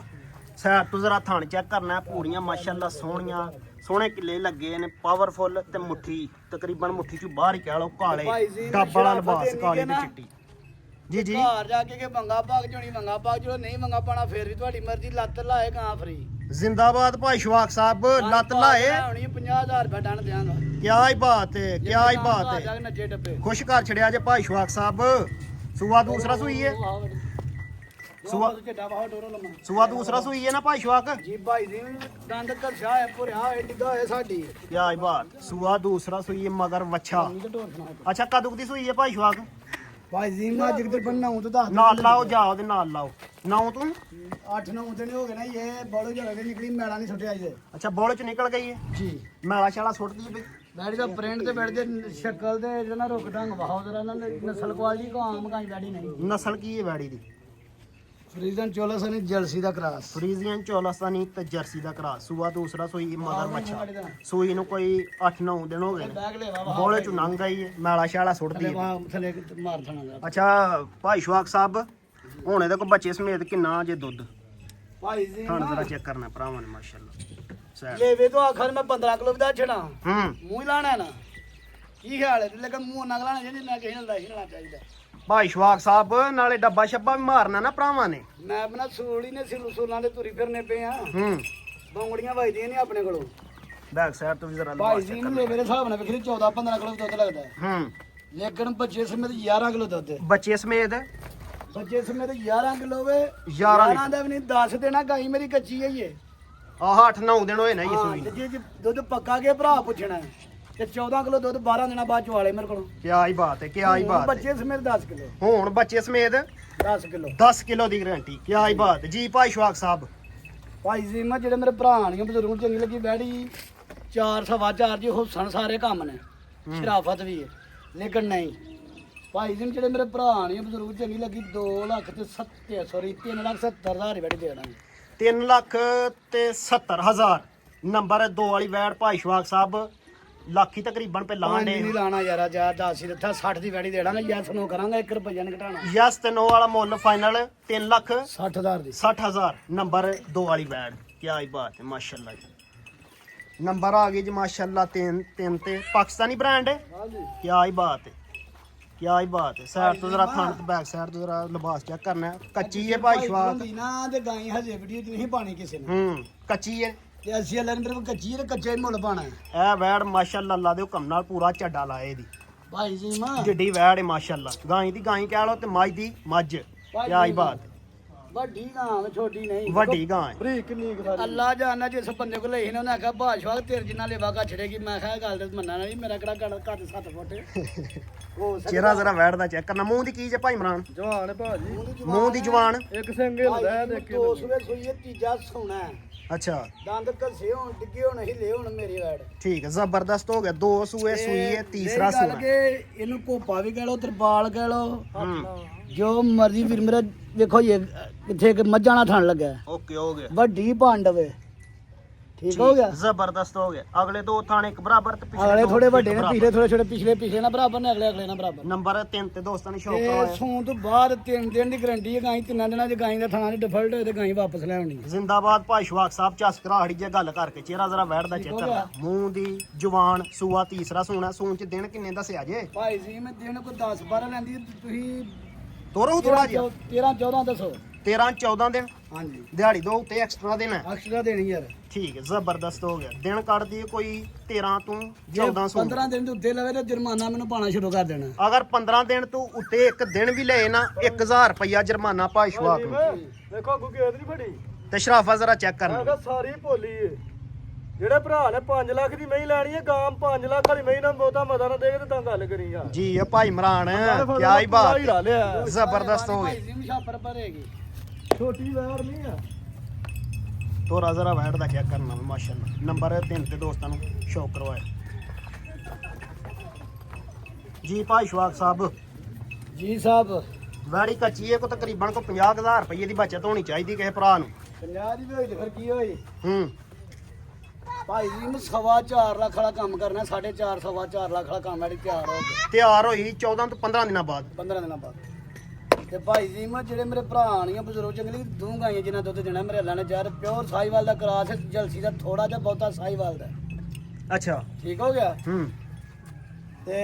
Speaker 2: ਸਾਈਡ ਤੋਂ ਜ਼ਰਾ ਥਾਣ ਚੈੱਕ ਕਰਨਾ ਹੈ। ਪੂਰੀਆਂ ਮਾਸ਼ਾਅੱਲਾ ਸੋਹਣੀਆਂ ਸੋਹਣੇ ਕਿੱਲੇ ਲੱਗੇ ਨੇ, ਪਾਵਰਫੁੱਲ ਤੇ ਮੁੱਠੀ ਤਕਰੀਬਨ ਮੁੱਠੀ ਚ ਬਾਹਰ ਹੀ ਕਹਿ ਲਓ ਕਾਲੇ ਡੱਬ ਵਾਲਾ ਲਿਬਾਸ ਕਾਲੀ ਤੇ ਚਿੱਟੀ। ਜੀ ਜੀ
Speaker 1: ਘਰ ਜਾ ਕੇ ਮੰਗਾ ਭਾਗ ਚੋਣੀ ਮੰਗਾ ਭਾਗ ਚਲੋ ਨਹੀਂ ਮੰਗਾ ਪਾਣਾ ਫੇਰ ਵੀ ਤੁਹਾਡੀ ਮਰਜ਼ੀ ਲੱਤ ਲਾਏ ਕਾਂ ਫਰੀ
Speaker 2: ਜ਼ਿੰਦਾਬਾਦ ਭਾਈ ਸ਼ਵਾਕ ਸਾਹਿਬ ਲੱਤ ਲਾਏ।
Speaker 1: ਹੋਣੀ 50,000 ਰੁਪਏ ਡਣ ਦਿਆਂਗਾ।
Speaker 2: ਕਿਆ ਹੀ ਬਾਤ ਹੈ, ਕਿਆ ਹੀ ਬਾਤ
Speaker 1: ਘਰ
Speaker 2: ਹੈ।
Speaker 1: ਜਾ ਕੇ ਨੱਚੇ ਟੱਪੇ
Speaker 2: ਖੁਸ਼ ਕਰ ਛੜਿਆ ਜੇ ਭਾਈ ਸ਼ਵਾਕ ਸਾਹਿਬ। ਸੂਆ ਦੂਸਰਾ ਸੂਈ ਹੈ।
Speaker 1: ਸੁਆ ਝੱਡਾ ਬਾਹ ਟੋਰੋ ਲੰਮਾ
Speaker 2: ਸੂਆ ਦੂਸਰਾ ਸੂਈ ਹੈ ਨਾ ਭਾਈ ਸ਼ਵਾਕ?
Speaker 1: ਜੀ ਭਾਈ ਜੀ ਦੰਦ ਘਰਸ਼ਾ ਹੈ ਭੁਰਿਆ ਹੋਇਆ ਡਿੱਗਾ ਹੋਇਆ ਸਾਡੀ
Speaker 2: ਕਿਆ ਹੀ ਬਾਤ। ਸੂਆ ਦੂਸਰਾ ਸੂਈ ਹੈ ਮਗਰ ਵੱਛਾ।
Speaker 1: ਤੇ ਢੋਲ ਸੁਣਾ
Speaker 2: ਅੱਛਾ ਕਦੂ ਦੀ ਸੂਈ ਹੈ ਭਾਈ ਸ਼ਵਾਕ?
Speaker 1: ਭਾਈ ਜੀ ਮੈਂ ਅੱਜ ਕਿਤੇ ਬਣਾਉਂ ਤੇ ਦੱਸ
Speaker 2: ਨਾਲ ਲਾਓ ਜਾਓ ਦੇ ਨਾਲ ਲਾਓ। 9 ਤੂੰ
Speaker 1: 8-9 ਦਿਨ ਹੋ ਗਏ ਨਾ ਇਹ ਬੜੋ ਜਗ੍ਹਾ ਤੇ ਨਿਕਲੀ ਮੈਲਾ ਨਹੀਂ ਛੁੱਟਿਆ ਜੇ
Speaker 2: ਅੱਛਾ ਬੋਲ ਚ ਨਿਕਲ ਗਈ ਹੈ।
Speaker 1: ਜੀ
Speaker 2: ਮੈਲਾ ਛਾਲਾ ਸੁੱਟਦੀ ਬਈ।
Speaker 1: ਬੈੜੀ ਦਾ ਪ੍ਰਿੰਟ ਤੇ ਬੈਠ ਦੇ ਸ਼ਕਲ ਤੇ ਜਿਹੜਾ ਰੁਕ ਢੰਗ ਬਹੁਤ ਜਰਾ ਇਹਨਾਂ ਨੇ ਨਸਲ ਕੁਆਲਿਟੀ ਕੋ ਆਮ ਗਾਈ ਬੈੜੀ ਨਹੀਂ।
Speaker 2: ਨਸਲ ਕੀ ਹੈ ਵੈੜੀ ਦੀ?
Speaker 1: ਫਰੀਜ਼ਨ ਚੋਲਸਨੀ ਜਰਸੀ ਦਾ ਕਰਾਸ
Speaker 2: ਫਰੀਜ਼ੀਅਨ ਚੋਲਸਤਾਨੀ ਤੇ ਜਰਸੀ ਦਾ ਕਰਾਸ। ਸੂਆ ਦੂਸਰਾ ਸੂਈ ਮਦਰ ਬੱਚਾ। ਸੂਈ ਨੂੰ ਕੋਈ 8-9 ਦਿਨ ਹੋ ਗਏ ਨੇ।
Speaker 1: ਬੈਗ ਲੈ ਵਾ
Speaker 2: ਬੋਲੇ ਚ ਨੰਗ ਆਈ ਹੈ, ਮੈਲਾ ਛਾਲਾ ਸੁੱਟਦੀ ਹੈ।
Speaker 1: ਥਲੇ ਮਾਰ ਥਣਾ ਦਾ।
Speaker 2: ਅੱਛਾ ਭਾਈ ਸ਼ਵਾਕ ਸਾਹਿਬ, ਹੁਣ ਇਹਦੇ ਕੋਲ ਬੱਚੇ ਸਮੇਤ ਕਿੰਨਾ ਜੇ ਦੁੱਧ?
Speaker 1: ਭਾਈ ਜੀ
Speaker 2: ਤੁਹਾਨੂੰ ਜਰਾ ਚੈੱਕ ਕਰਨਾ ਭਰਾਵਾਂ ਨੇ ਮਾਸ਼ਾਅੱਲਾ। ਸੈਡ
Speaker 1: ਲੈਵੇ ਤੋਂ ਆਖਰ ਮੈਂ 15 ਕਿਲੋ ਦਾ ਛਣਾ
Speaker 2: ਹੂੰ
Speaker 1: ਮੂੰਹ ਹੀ ਲਾਣਾ ਨਾ। ਕੀ ਖਿਆਲ ਹੈ ਲੇਕਿਨ ਮੂੰਹ ਨਾ ਲਾਣਾ ਜਿੰਨਾ ਕਿਸੇ ਨਾਲ ਨਹੀਂ ਲਾਣਾ ਚਾਹੀਦਾ।
Speaker 2: ਭਾਈ ਸ਼ਵਾਕ ਸਾਹਿਬ ਨਾਲੇ ਡੱਬਾ ਛੱਬਾ ਵੀ ਮਾਰਨਾ ਨਾ ਭਰਾਵਾਂ ਨੇ।
Speaker 1: ਮੈਂ ਆਪਣਾ ਸੂਲ ਹੀ ਨੇ ਸੂਲਾਂ ਦੇ ਤੁਰੀ ਫਿਰਨੇ ਪਏ ਆ।
Speaker 2: ਹੂੰ
Speaker 1: ਬੌਂਗੜੀਆਂ ਵੱਜਦੀਆਂ ਨੇ ਆਪਣੇ ਕੋਲੋਂ।
Speaker 2: ਬੈਕ ਸਾਈਡ ਤੋਂ ਵੀ ਜਰਾ
Speaker 1: ਭਾਈ ਜੀ ਨੂੰ ਲੈਵੇ ਦੇ ਹਿਸਾਬ ਨਾਲ ਵੇਖੀ 14-15 ਕਿਲੋ ਦੁੱਧ ਲੱਗਦਾ ਹੈ।
Speaker 2: ਹੂੰ
Speaker 1: ਲੇਕਿਨ ਬੱਚੇ ਸਮੇਤ 11 ਕਿਲੋ ਦੁੱਧ ਹੈ।
Speaker 2: ਬੱਚੇ ਸਮੇਤ
Speaker 1: ਬੱਚੇ ਸਮੇਤ 11 ਕਿਲੋ ਵੇ।
Speaker 2: 11
Speaker 1: ਦਾ ਵੀ ਨਹੀਂ 10 ਦੇਣਾ। ਗਾਈ ਮੇਰੀ ਕੱਚੀ ਹੈ ਇਹ।
Speaker 2: ਆਹ 8-9 ਦਿਨ ਹੋਏ ਨਾ ਇਹ
Speaker 1: ਹਾਂ,
Speaker 2: ਸੂਈ
Speaker 1: ਤੇ
Speaker 2: ਨੂੰ।
Speaker 1: ਜੇ ਦੁੱਧ ਪੱਕਾ ਕੇ ਭਰਾ ਪੁੱਛਣਾ ਹੈ, ਤੇ 14 ਕਿਲੋ ਦੁੱਧ 12 ਦਿਨਾਂ ਬਾਅਦ ਚਵਾਲੇ ਮੇਰੇ ਕੋਲੋਂ।
Speaker 2: ਕਿਆ ਹੀ ਬਾਤ ਹੈ, ਕਿਆ ਹੀ
Speaker 1: ਹੁਣ
Speaker 2: ਬਾਤ ਹੈ।
Speaker 1: ਬੱਚੇ ਸਮੇਤ 10 ਕਿਲੋ।
Speaker 2: ਹੁਣ ਬੱਚੇ ਸਮੇਤ
Speaker 1: 10 ਕਿਲੋ
Speaker 2: 10 ਕਿਲੋ ਦੀ ਗਾਰੰਟੀ। ਕਿਆ ਹੀ ਬਾਤ ਹੈ ਜੀ ਭਾਈ ਸ਼ਵਾਕ ਸਾਹਿਬ।
Speaker 1: ਭਾਈ ਜੀ ਮੈਂ ਜਿਹੜੇ ਮੇਰੇ ਭਰਾ ਨੇ ਬਜ਼ੁਰਗ ਨੂੰ ਚੰਗੀ ਲੱਗੀ ਬੈੜੀ 4.25 ਜੀ ਹੁਸਨ ਸਾਰੇ ਕੰਮ ਨੇ, ਸ਼ਰਾਫਤ ਵੀ ਹੈ। ਲੇਕਿਨ ਨਹੀਂ ਭਾਈ ਜੀ ਜਿਹੜੇ ਮੇਰੇ ਭਰਾ ਨੇ ਬਜ਼ੁਰਗ ਚੰਗੀ ਲੱਗੀ 2 ਲੱਖ ਤੇ 3,70,000 ਦੀ ਬੈੜੀ ਦੇ ਦੇਣਾ।
Speaker 2: 3 ਲੱਖ ਤੇ 70,000 ਨੰਬਰ 2 ਵਾਲੀ ਵੈੜ ਭਾਈ ਸ਼ਵਾਕ ਸਾਹਿਬ ਲੱਖੀ ਤਕਰੀਬਨ ਪੇ ਲਾਣ
Speaker 1: ਨਹੀਂ
Speaker 2: ਦੇ।
Speaker 1: ਲਾਣਾ ਯਾਰਾ ਜਾ 10 ਹੀ ਦਿੱਤਾ 60 ਦੀ ਬੈੜੀ ਦੇ ਦੇਣਾ। ਯੈਸ ਨੋ ਕਰਾਂਗਾ 1 ਰੁਪਈਆ ਨਹੀਂ ਘਟਾਣਾ।
Speaker 2: ਯਸ ਤੇ ਨੋ ਵਾਲਾ ਮੁੱਲ ਫਾਈਨਲ 3 ਲੱਖ
Speaker 1: 60,000 ਦੀ
Speaker 2: 60,000 ਨੰਬਰ 2 ਵਾਲੀ ਵੈੜ। ਕਿਆ ਹੀ ਬਾਤ ਹੈ ਮਾਸ਼ਾਅੱਲਾ ਜੀ। ਨੰਬਰ ਆ ਗਈ ਜੀ ਮਾਸ਼ਾਅੱਲਾ 3 ਤੇ ਪਾਕਿਸਤਾਨੀ ਬ੍ਰਾਂਡ ਹੈ।
Speaker 1: ਹਾਂਜੀ
Speaker 2: ਕਿਆ ਹੀ ਬਾਤ ਹੈ, ਕਿਆ ਹੀ ਬਾਤ ਹੈ। ਸਾਈਡ ਤੋਂ ਜਰਾ ਥਣ ਤੇ ਬੈਕ ਸਾਈਡ ਤੋਂ ਜਰਾ ਲਿਬਾਸ ਚੈੱਕ ਕਰਨਾ ਹੈ। ਕੱਚੀ ਹੈ ਭਾਈ ਸ਼ਵਾਕ।
Speaker 1: ਹੁੰਦੀ ਨਾ ਤੇ ਗਾਈ ਹਜੇ ਵੀਡੀਓ ਚ ਨਹੀਂ ਪਾਣੀ ਕਿਸੇ ਨੇ।
Speaker 2: ਹੂੰ ਕੱਚੀ ਹੈ।
Speaker 1: ਤੇ ਅਸੀਂ ਅੱਲਾ ਨੇ ਮੇਰੇ ਕੋਲ ਕੱਚੀ ਹੈ ਤੇ ਕੱਚਾ ਹੀ ਮੁੱਲ ਪਾਣਾ ਹੈ।
Speaker 2: ਇਹ ਵੈੜ ਮਾਸ਼ਾਅੱਲਾ ਅੱਲਾ ਦੇ ਹੁਕਮ ਨਾਲ ਪੂਰਾ ਝੱਡਾ ਲਾਏ ਦੀ
Speaker 1: ਭਾਈ ਜੀ ਮਾਂ
Speaker 2: ਜਿੱਡੀ ਵੈੜ ਹੈ ਮਾਸ਼ਾਅੱਲਾ। ਗਾਂ ਦੀ ਗਾਂ ਕਹਿ ਲੋ ਤੇ ਮੱਝ ਦੀ ਮੱਝ। ਕਿਆ ਹੀ ਬਾਤ ਹੈ।
Speaker 1: ਵੱਡੀ ਗਾਂ ਛੋਟੀ ਨਹੀਂ।
Speaker 2: ਵੱਡੀ ਗਾਂ ਹੈ।
Speaker 1: ਬਰੀਕ ਕਿੰਨੀ ਸਾਰੀ ਅੱਲਾ ਜਾਣਦਾ ਜਿਸ ਬੰਦੇ ਕੋਲ ਲਈ ਨੇ ਉਹਨੇ ਆਖਿਆ ਬਾਸ਼ਵਾ ਤੇਰੇ ਜਿੰਨਾ ਲੇਵਾ ਕਾ ਛੜੇਗੀ। ਮੈਂ ਕਿਹਾ ਇਹ ਗੱਲ ਤੇ ਮੰਨਣਾ ਨਹੀਂ। ਮੇਰਾ ਕਿਹੜਾ ਘੱਟ 7 ਫੁੱਟ ਉਹ
Speaker 2: ਚਿਹਰਾ ਜ਼ਰਾ ਵੈੜ ਦਾ ਚੈੱਕ ਕਰਨਾ। ਮੂੰਹ ਦੀ ਕੀ ਜੇ ਭਾਈ ਇਮਰਾਨ?
Speaker 1: ਜਵਾਨ ਭਾਜੀ
Speaker 2: ਮੂੰਹ ਦੀ ਜਵਾਨ।
Speaker 1: ਇੱਕ ਸਿੰਗੇ ਹੁੰਦਾ ਹੈ ਦੇਖ ਕੇ। ਦੋ ਸਵੇ ਸੂਈ ਤੀਜਾ ਸੋਣਾ ਹੈ।
Speaker 2: ਅੱਛਾ
Speaker 1: ਦੰਦ ਘਸੇ ਹੋਣ ਡਿੱਗੇ ਹੋਣ ਹਿੱਲੇ ਹੋਣ ਮੇਰੀ ਵੈੜ।
Speaker 2: ਠੀਕ ਹੈ ਜ਼ਬਰਦਸਤ ਹੋ ਗਿਆ। 2 ਸੂਏ ਸੂਈ ਹੈ, ਤੀਸਰਾ
Speaker 1: ਗੱਲ
Speaker 2: ਸੂਆ।
Speaker 1: ਕਿ ਇਹਨੂੰ ਕੋਪਾ ਵੀ ਕਹਿ ਲੋ ਤਰਪਾਲ ਕਹਿ ਲੋ ਜੋ ਮਰਜ਼ੀ ਵੀਰ ਮੇਰਾ। ਵੇਖੋ ਇਹ ਕਿੱਥੇ ਕਿ ਮੱਝਾਂ ਨਾਲ ਥਣ ਲੱਗਾ ਹੈ।
Speaker 2: ਓਕੇ ਹੋ ਗਿਆ।
Speaker 1: ਵੱਡੀ ਪਾਂਡਵੇ ਠੀਕ ਹੋ ਗਿਆ।
Speaker 2: ਜ਼ਬਰਦਸਤ ਹੋ ਗਿਆ। ਅਗਲੇ 2 ਥਾਣੇ ਇੱਕ ਬਰਾਬਰ ਤੇ
Speaker 1: ਅਗਲੇ
Speaker 2: ਦੋ
Speaker 1: ਥੋੜੇ ਵੱਡੇ ਨੇ,
Speaker 2: ਬਰਾਬਰ।
Speaker 1: ਪਿਛਲੇ ਥੋੜੇ ਛੋਟੇ ਪਿਛਲੇ ਨਾ ਬਰਾਬਰ ਨੇ, ਅਗਲੇ ਨਾ ਬਰਾਬਰ।
Speaker 2: ਨੰਬਰ 3 ਤੇ ਦੋਸਤਾਂ ਨੇ ਸ਼ੌਕ
Speaker 1: ਤੇ
Speaker 2: ਕਰਵਾਇਆ।
Speaker 1: ਸੂਣ ਤੋਂ ਬਾਅਦ 3 ਦਿਨ ਦੀ ਗਾਰੰਟੀ ਹੈ। ਗਾਈ 3 ਦਿਨਾਂ ਚ ਗਾਈ ਦਾ ਥਾਣਾ ਦੀ ਡਿਫਾਲਟ ਹੋਏ ਤੇ ਗਾਈ ਵਾਪਸ ਲੈ ਆਉਣੀ ਹੈ।
Speaker 2: ਜ਼ਿੰਦਾਬਾਦ ਭਾਈ ਸ਼ਵਾਕ ਸਾਹਿਬ। ਝਸ ਘਰਾੜੀ ਜੇ ਗੱਲ ਕਰਕੇ ਚਿਹਰਾ ਜ਼ਰਾ ਵੈੜ ਦਾ ਚੈੱਕ ਕਰਨਾ। ਮੂੰਹ ਦੀ ਜਵਾਨ ਸੂਆ ਤੀਸਰਾ ਸੂਣਾ। ਸੂਣ ਚ ਦਿਨ ਕਿੰਨੇ ਦੱਸਿਆ ਜੇ?
Speaker 1: ਭਾਈ ਜੀ ਮੈਂ ਦਿਨ ਕੋ 10-12 ਲੈਂਦੀ ਤੁਸੀਂ
Speaker 2: ਤੋਰੋ ਥੋੜਾ ਜਿਹਾ।
Speaker 1: 13-14 ਦੱਸੋ।
Speaker 2: 13-14 ਦਿਨ
Speaker 1: ਹਾਂਜੀ
Speaker 2: ਦਿਹਾੜੀ ਦੋ ਉੱਤੇ ਐਕਸਟਰਾ ਦਿਨ ਹੈ।
Speaker 1: ਐਕਸਟਰਾ ਦੇਣੀ ਯਾਰ।
Speaker 2: ਠੀਕ ਹੈ ਜ਼ਬਰਦਸਤ ਹੋ ਗਿਆ। ਦਿਨ ਕੱਢਦੀ ਹੈ ਕੋਈ 13 ਤੋਂ 14 ਸੌ।
Speaker 1: 15 ਦਿਨ ਦੇ ਉੱਤੇ ਲਵੇ ਤੇ ਜੁਰਮਾਨਾ ਮੈਨੂੰ ਪਾਣਾ ਸ਼ੁਰੂ ਕਰ ਦੇਣਾ।
Speaker 2: ਅਗਰ 15 ਦਿਨ ਤੋਂ ਉੱਤੇ ਇੱਕ ਦਿਨ ਵੀ ਲਏ ਨਾ 1000 ਰੁਪਇਆ ਜੁਰਮਾਨਾ ਭਾਈ ਸ਼ਵਾਕ ਨੂੰ।
Speaker 1: ਦੇਖੋ ਗੁਗੇਦ ਨਹੀਂ ਫੜੀ
Speaker 2: ਤੇ ਸ਼ਰਾਫਾ ਜ਼ਰਾ ਚੈੱਕ ਕਰਨਾ।
Speaker 1: ਸਾਰੀ ਭੋਲੀ ਏ। ਜਿਹੜੇ ਭਰਾ ਨੇ 5 ਲੱਖ ਦੀ ਮਹੀਂ ਲੈਣੀ ਹੈ ਗਾਂ 5 ਲੱਖ ਵਾਲੀ ਮਹੀਂ ਨਾਲ ਬਹੁਤਾ ਮਜ਼ਾ ਨਾ ਦੇਗੇ ਤੇ ਤਾਂ ਗੱਲ ਕਰੀ ਯਾਰ।
Speaker 2: ਜੀ ਇਹ ਭਾਈ ਇਮਰਾਨ ਕਿਆ ਹੀ ਬਾਤ
Speaker 1: ਲਿਆ।
Speaker 2: ਜ਼ਬਰਦਸਤ ਹੋ
Speaker 1: ਭਾਈ
Speaker 2: ਗਈ।
Speaker 1: ਜੀ ਮੁਸ਼ਾਫਰ ਭਰੇਗੀ। ਛੋਟੀ ਵੈਰ ਨਹੀਂ ਆ।
Speaker 2: ਤੋਰਾ ਜ਼ਰਾ ਵੈੜ ਦਾ ਚੈੱਕ ਕਰਨਾ ਮਾਸ਼ਾਅੱਲਾ। ਨੰਬਰ 3 ਤੇ ਦੋਸਤਾਂ ਨੂੰ ਸ਼ੌਕ ਕਰਵਾਇਆ ਜੀ ਭਾਈ ਸ਼ਵਾਕ ਸਾਹਿਬ।
Speaker 1: ਜੀ ਸਾਹਿਬ
Speaker 2: ਵੈੜੀ ਕੱਚੀ ਹੈ ਕੋ ਤਕਰੀਬਨ ਕੋ 50,000 ਰੁਪਏ ਦੀ ਬਚਤ ਹੋਣੀ ਚਾਹੀਦੀ ਕਿਸੇ ਭਰਾ ਨੂੰ।
Speaker 1: 50 ਦੀ ਵੀ ਹੋਈ ਤੇ ਫਿਰ ਕੀ ਹੋਈ।
Speaker 2: ਹੂੰ
Speaker 1: ਭਾਈ ਜੀ ਨੂੰ 4.25 ਲੱਖ ਵਾਲਾ ਕੰਮ ਕਰਨਾ। 4.5 4.25 ਲੱਖ ਵਾਲਾ ਕੰਮ ਐਡੀ ਤਿਆਰ ਹੋ ਗਿਆ
Speaker 2: ਤਿਆਰ ਹੋਈ 14 ਤੋਂ 15 ਦਿਨਾਂ ਬਾਅਦ।
Speaker 1: 15 ਦਿਨਾਂ ਬਾਅਦ। ਤੇ ਭਾਈ ਜੀ ਮੈਂ ਜਿਹੜੇ ਮੇਰੇ ਭਰਾ ਆਣੀਆਂ ਬਜ਼ੁਰਗ ਚੰਗਲੀ ਦੋ ਗਾਈਆਂ ਜਿਨ੍ਹਾਂ ਦੁੱਧ ਦੇਣਾ ਮੇਰੇ ਅੱਲਾ ਨੇ ਯਾਰ ਪਿਓਰ ਸਾਈਵਾਲ ਦਾ ਕਰਾਸ ਜਲਸੀ ਦਾ ਥੋੜਾ ਜਿਹਾ ਬਹੁਤਾ ਸਾਈਵਾਲ ਦਾ।
Speaker 2: ਅੱਛਾ
Speaker 1: ਠੀਕ ਹੋ ਗਿਆ।
Speaker 2: ਹੂੰ
Speaker 1: ਤੇ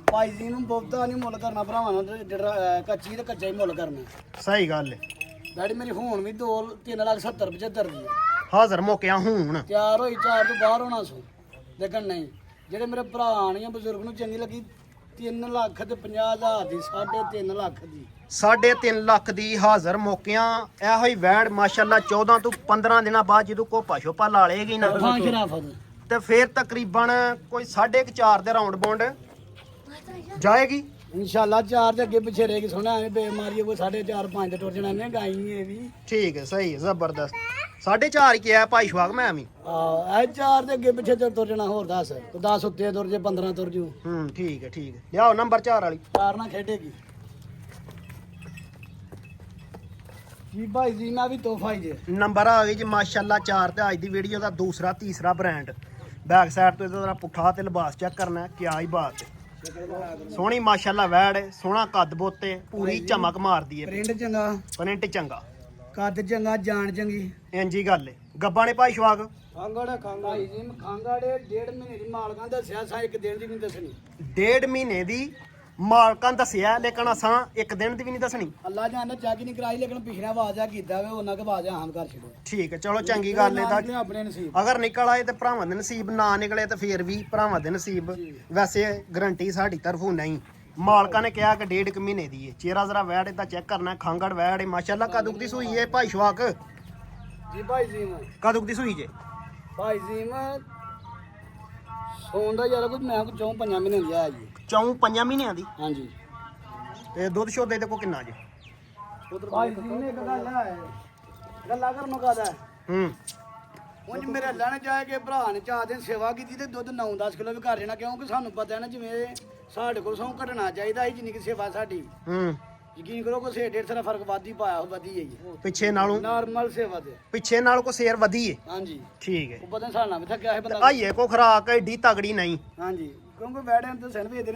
Speaker 1: ਭਾਈ ਜੀ ਨੂੰ ਬਹੁਤਾ ਨਹੀਂ ਮੁੱਲ ਕਰਨਾ ਭਰਾਵਾਂ ਨੂੰ। ਤੇ ਜਿਹੜਾ ਕੱਚੀ ਤੇ ਕੱਚਾ ਹੀ ਮੁੱਲ ਕਰਨਾ।
Speaker 2: ਸਹੀ ਗੱਲ ਹੈ।
Speaker 1: ਡੈਡੀ ਮੇਰੀ ਹੁਣ ਵੀ 2-3,70,75 ਦੀ ਹੈ।
Speaker 2: ਹਾਜ਼ਰ ਮੌਕਿਆਂ ਹੁਣ
Speaker 1: ਤਿਆਰ ਹੋਈ 4 ਤੋਂ ਬਾਹਰ ਹੋਣਾ ਸੋ। ਲੇਕਿਨ ਨਹੀਂ ਜਿਹੜੇ ਮੇਰੇ ਭਰਾ ਆਣੀਆਂ ਬਜ਼ੁਰਗ ਨੂੰ ਚੰਗੀ ਲੱਗੀ 3,50,000 ਦੀ 3.5 ਲੱਖ ਦੀ
Speaker 2: 3.5 ਲੱਖ ਦੀ ਹਾਜ਼ਰ ਮੌਕਿਆਂ। ਇਹੋ ਹੀ ਵੈੜ ਮਾਸ਼ਾਅੱਲਾ 14 ਤੋਂ 15 ਦਿਨਾਂ ਬਾਅਦ ਜਦੋਂ ਕੋਪਾ ਸ਼ੋਪਾ ਲਾ ਲੇਗੀ ਨਾ
Speaker 1: ਹਾਂ ਸ਼ਰਾਫਤ।
Speaker 2: ਤੇ ਫਿਰ ਤਕਰੀਬਨ ਕੋਈ 4.5 ਦੇ ਰਾਉਂਡ ਬੌਂਡ ਜਾਏਗੀ
Speaker 1: ਇਨਸ਼ਾਅੱਲਾ 4 ਦੇ ਅੱਗੇ ਪਿੱਛੇ ਰਹੇਗੀ। ਸੋਹਣਾ ਐਵੇਂ ਬੇਮਾਰੀ ਕੋਈ 4.5-5 ਤੇ ਟੁਰ ਜਾਣਾ ਨੇ ਗਾਈ ਇਹ ਵੀ।
Speaker 2: ਠੀਕ ਹੈ ਸਹੀ ਹੈ ਜ਼ਬਰਦਸਤ। 4.5 ਹੀ ਕਿਹਾ ਭਾਈ ਸ਼ਵਾਕ ਮੈਂ ਵੀ।
Speaker 1: ਆ ਇਹ 4 ਦੇ ਅੱਗੇ ਪਿੱਛੇ ਤੇ ਤੁਰ ਜਾਣਾ। ਹੋਰ ਦੱਸ 10 ਉੱਤੇ ਤੁਰ ਜੇ 15 ਤੁਰ ਜੂ।
Speaker 2: ਠੀਕ ਹੈ ਠੀਕ ਹੈ। ਲਿਆਓ ਨੰਬਰ 4 ਵਾਲੀ।
Speaker 1: 4 ਨਾਲ ਖੇਡੇਗੀ। ਜੀ ਭਾਈ ਜੀ ਮੈਂ ਵੀ ਤੋਹਫਾ ਹੀ ਜੇ
Speaker 2: ਨੰਬਰ ਆ ਗਈ ਜੀ ਮਾਸ਼ਾਅੱਲਾ 4 ਤੇ ਅੱਜ ਦੀ ਵੀਡੀਓ ਦਾ ਦੂਸਰਾ ਤੀਸਰਾ ਬ੍ਰਾਂਡ ਬੈਕ ਸਾਈਡ ਤੋਂ ਇਹਦਾ ਪੁੱਠਾ ਤੇ ਲਿਬਾਸ ਚੈੱਕ ਕਰਨਾ ਹੈ, ਕਿਆ ਹੀ ਬਾਤ ਹੈ। ਸੋਹਣੀ ਮਾਸ਼ਾਅੱਲਾ ਵੈੜ ਹੈ, ਸੋਹਣਾ ਕੱਦ ਬੋਤੇ ਪੂਰੀ ਚਮਕ ਮਾਰਦੀ ਹੈ,
Speaker 1: ਪ੍ਰਿੰਟ ਚੰਗਾ
Speaker 2: ਪ੍ਰਿੰਟ ਚੰਗਾ,
Speaker 1: ਕੱਦ ਚੰਗਾ ਜਾਨ ਚੰਗੀ
Speaker 2: ਇੰਜੀ ਗੱਲ ਹੈ। ਗੱਬਾਂ ਨੇ ਭਾਈ ਸ਼ਵਾਗ
Speaker 1: ਖਾਂਗੜ ਭਾਈ ਜੀ ਖਾਂਗੜੇ 1.5 ਮਹੀਨੇ ਦੀ ਮਾਲਕਾਂ ਦੱਸਿਆ ਸਾਂ ਇੱਕ ਦਿਨ ਦੀ ਨਹੀਂ ਦੱਸਣੀ
Speaker 2: 1.5 ਮਹੀਨੇ ਦੀ ਮਾਲਕਾਂ ਦੱਸਿਆ, ਲੇਕਿਨ ਅਸਾਂ ਇੱਕ ਦਿਨ ਦੀ ਵੀ ਨਹੀਂ ਦੱਸਣੀ।
Speaker 1: ਅੱਲਾ ਜਾਣੇ ਚੱਕ ਨਹੀਂ ਕਰਾਈ ਲੇਕਿਨ ਪਿਛਲਾ ਵਾਜਾ ਕੀਤਾ ਵੇ ਉਹਨਾਂ ਕੇ ਵਾਜਾ ਆਮ ਕਰ ਛੱਡੋ।
Speaker 2: ਠੀਕ ਹੈ, ਚਲੋ ਚੰਗੀ ਗੱਲ ਹੈ ਤਾਂ
Speaker 1: ਆਪਣੇ ਨਸੀਬ
Speaker 2: ਅਗਰ ਨਿਕਲ ਆਏ ਤੇ ਭਰਾਵਾਂ ਦੇ ਨਸੀਬ, ਨਾ ਨਿਕਲੇ ਤੇ ਫੇਰ ਵੀ ਭਰਾਵਾਂ ਦੇ ਨਸੀਬ। ਵੈਸੇ ਗਰੰਟੀ ਸਾਡੀ ਤਰਫੋਂ ਨਹੀਂ, ਮਾਲਕਾਂ ਨੇ ਕਿਹਾ ਕਿ 1.5 ਮਹੀਨੇ ਦੀ ਹੈ। ਚਿਹਰਾ ਜ਼ਰਾ ਵੈੜ ਇਹਦਾ ਚੈੱਕ ਕਰਨਾ, ਖਾਂਗੜ ਵੈੜ ਹੈ ਮਾਸ਼ਾਅੱਲਾ। ਕਦੂਕ ਦੀ ਸੂਈ ਹੈ ਭਾਈ ਸ਼ਵਾਕ?
Speaker 1: ਜੀ ਭਾਈ ਜੀ
Speaker 2: ਕਦੂਕ ਦੀ ਸੂਈ ਜੇ?
Speaker 1: ਭਾਈ ਜੀ ਮੈਂ ਸੌਂਦਾ ਯਾਰ ਕੁਝ ਮੈਂ 4-5 ਮਹੀਨੇ ਦੀ ਆ ਜੀ।
Speaker 2: 4-5 ਮਹੀਨਿਆਂ ਦੀ?
Speaker 1: ਹਾਂਜੀ।
Speaker 2: ਤੇ ਦੁੱਧ ਸ਼ੋਦੇ ਤੇ ਕੋ ਕਿੰਨਾ ਜੇ?
Speaker 1: ਭਾਈ ਜੀ ਨੇ ਇੱਕ ਗੱਲ ਹੈ, ਗੱਲਾਂ ਕਰ ਮੁਕਾਦਾ ਉਂਝ ਮੇਰੇ ਅੱਲਾ ਨੇ ਚਾਹ ਕੇ ਭਰਾ ਨੇ 4 ਦਿਨ ਸੇਵਾ ਕੀਤੀ ਤੇ ਦੁੱਧ 9-10 ਕਿਲੋ ਵੀ ਘਰ ਜਾਣਾ, ਕਿਉਂਕਿ ਸਾਨੂੰ ਪਤਾ ਹੈ ਨਾ ਜਿਵੇਂ ਸਾਡੇ ਕੋਲ ਸੌ ਘਟਣਾ ਚਾਹੀਦਾ ਸੀ ਜਿੰਨੀ ਕਿ ਸੇਵਾ ਸਾਡੀ। ਯਕੀਨ ਕਰੋ ਕੋਈ 1.5 ਦਾ ਫਰਕ ਵਾਧੀ ਪਾਇਆ ਉਹ ਵਧੀ ਹੈ ਜੀ
Speaker 2: ਪਿੱਛੇ ਨਾਲੋਂ।
Speaker 1: ਨਾਰਮਲ ਸੇਵਾ ਤੇ
Speaker 2: ਪਿੱਛੇ ਨਾਲ ਕੋ ਸੇਰ ਵਧੀ ਹੈ?
Speaker 1: ਹਾਂਜੀ
Speaker 2: ਠੀਕ ਹੈ।
Speaker 1: ਉਹ ਪਤਾ ਸਾਡਾ ਵੀ ਥੱਕਿਆ ਹੈ ਬੰਦਾ।
Speaker 2: ਆਈਏ ਕੋ ਖਰਾਕ ਏਡੀ ਤਗੜੀ ਨਹੀਂ।
Speaker 1: ਹਾਂਜੀ, ਕਿਉਂਕਿ ਵੈੜਿਆਂ ਤੇ ਸਨ ਵੀ ਇਹਦੇ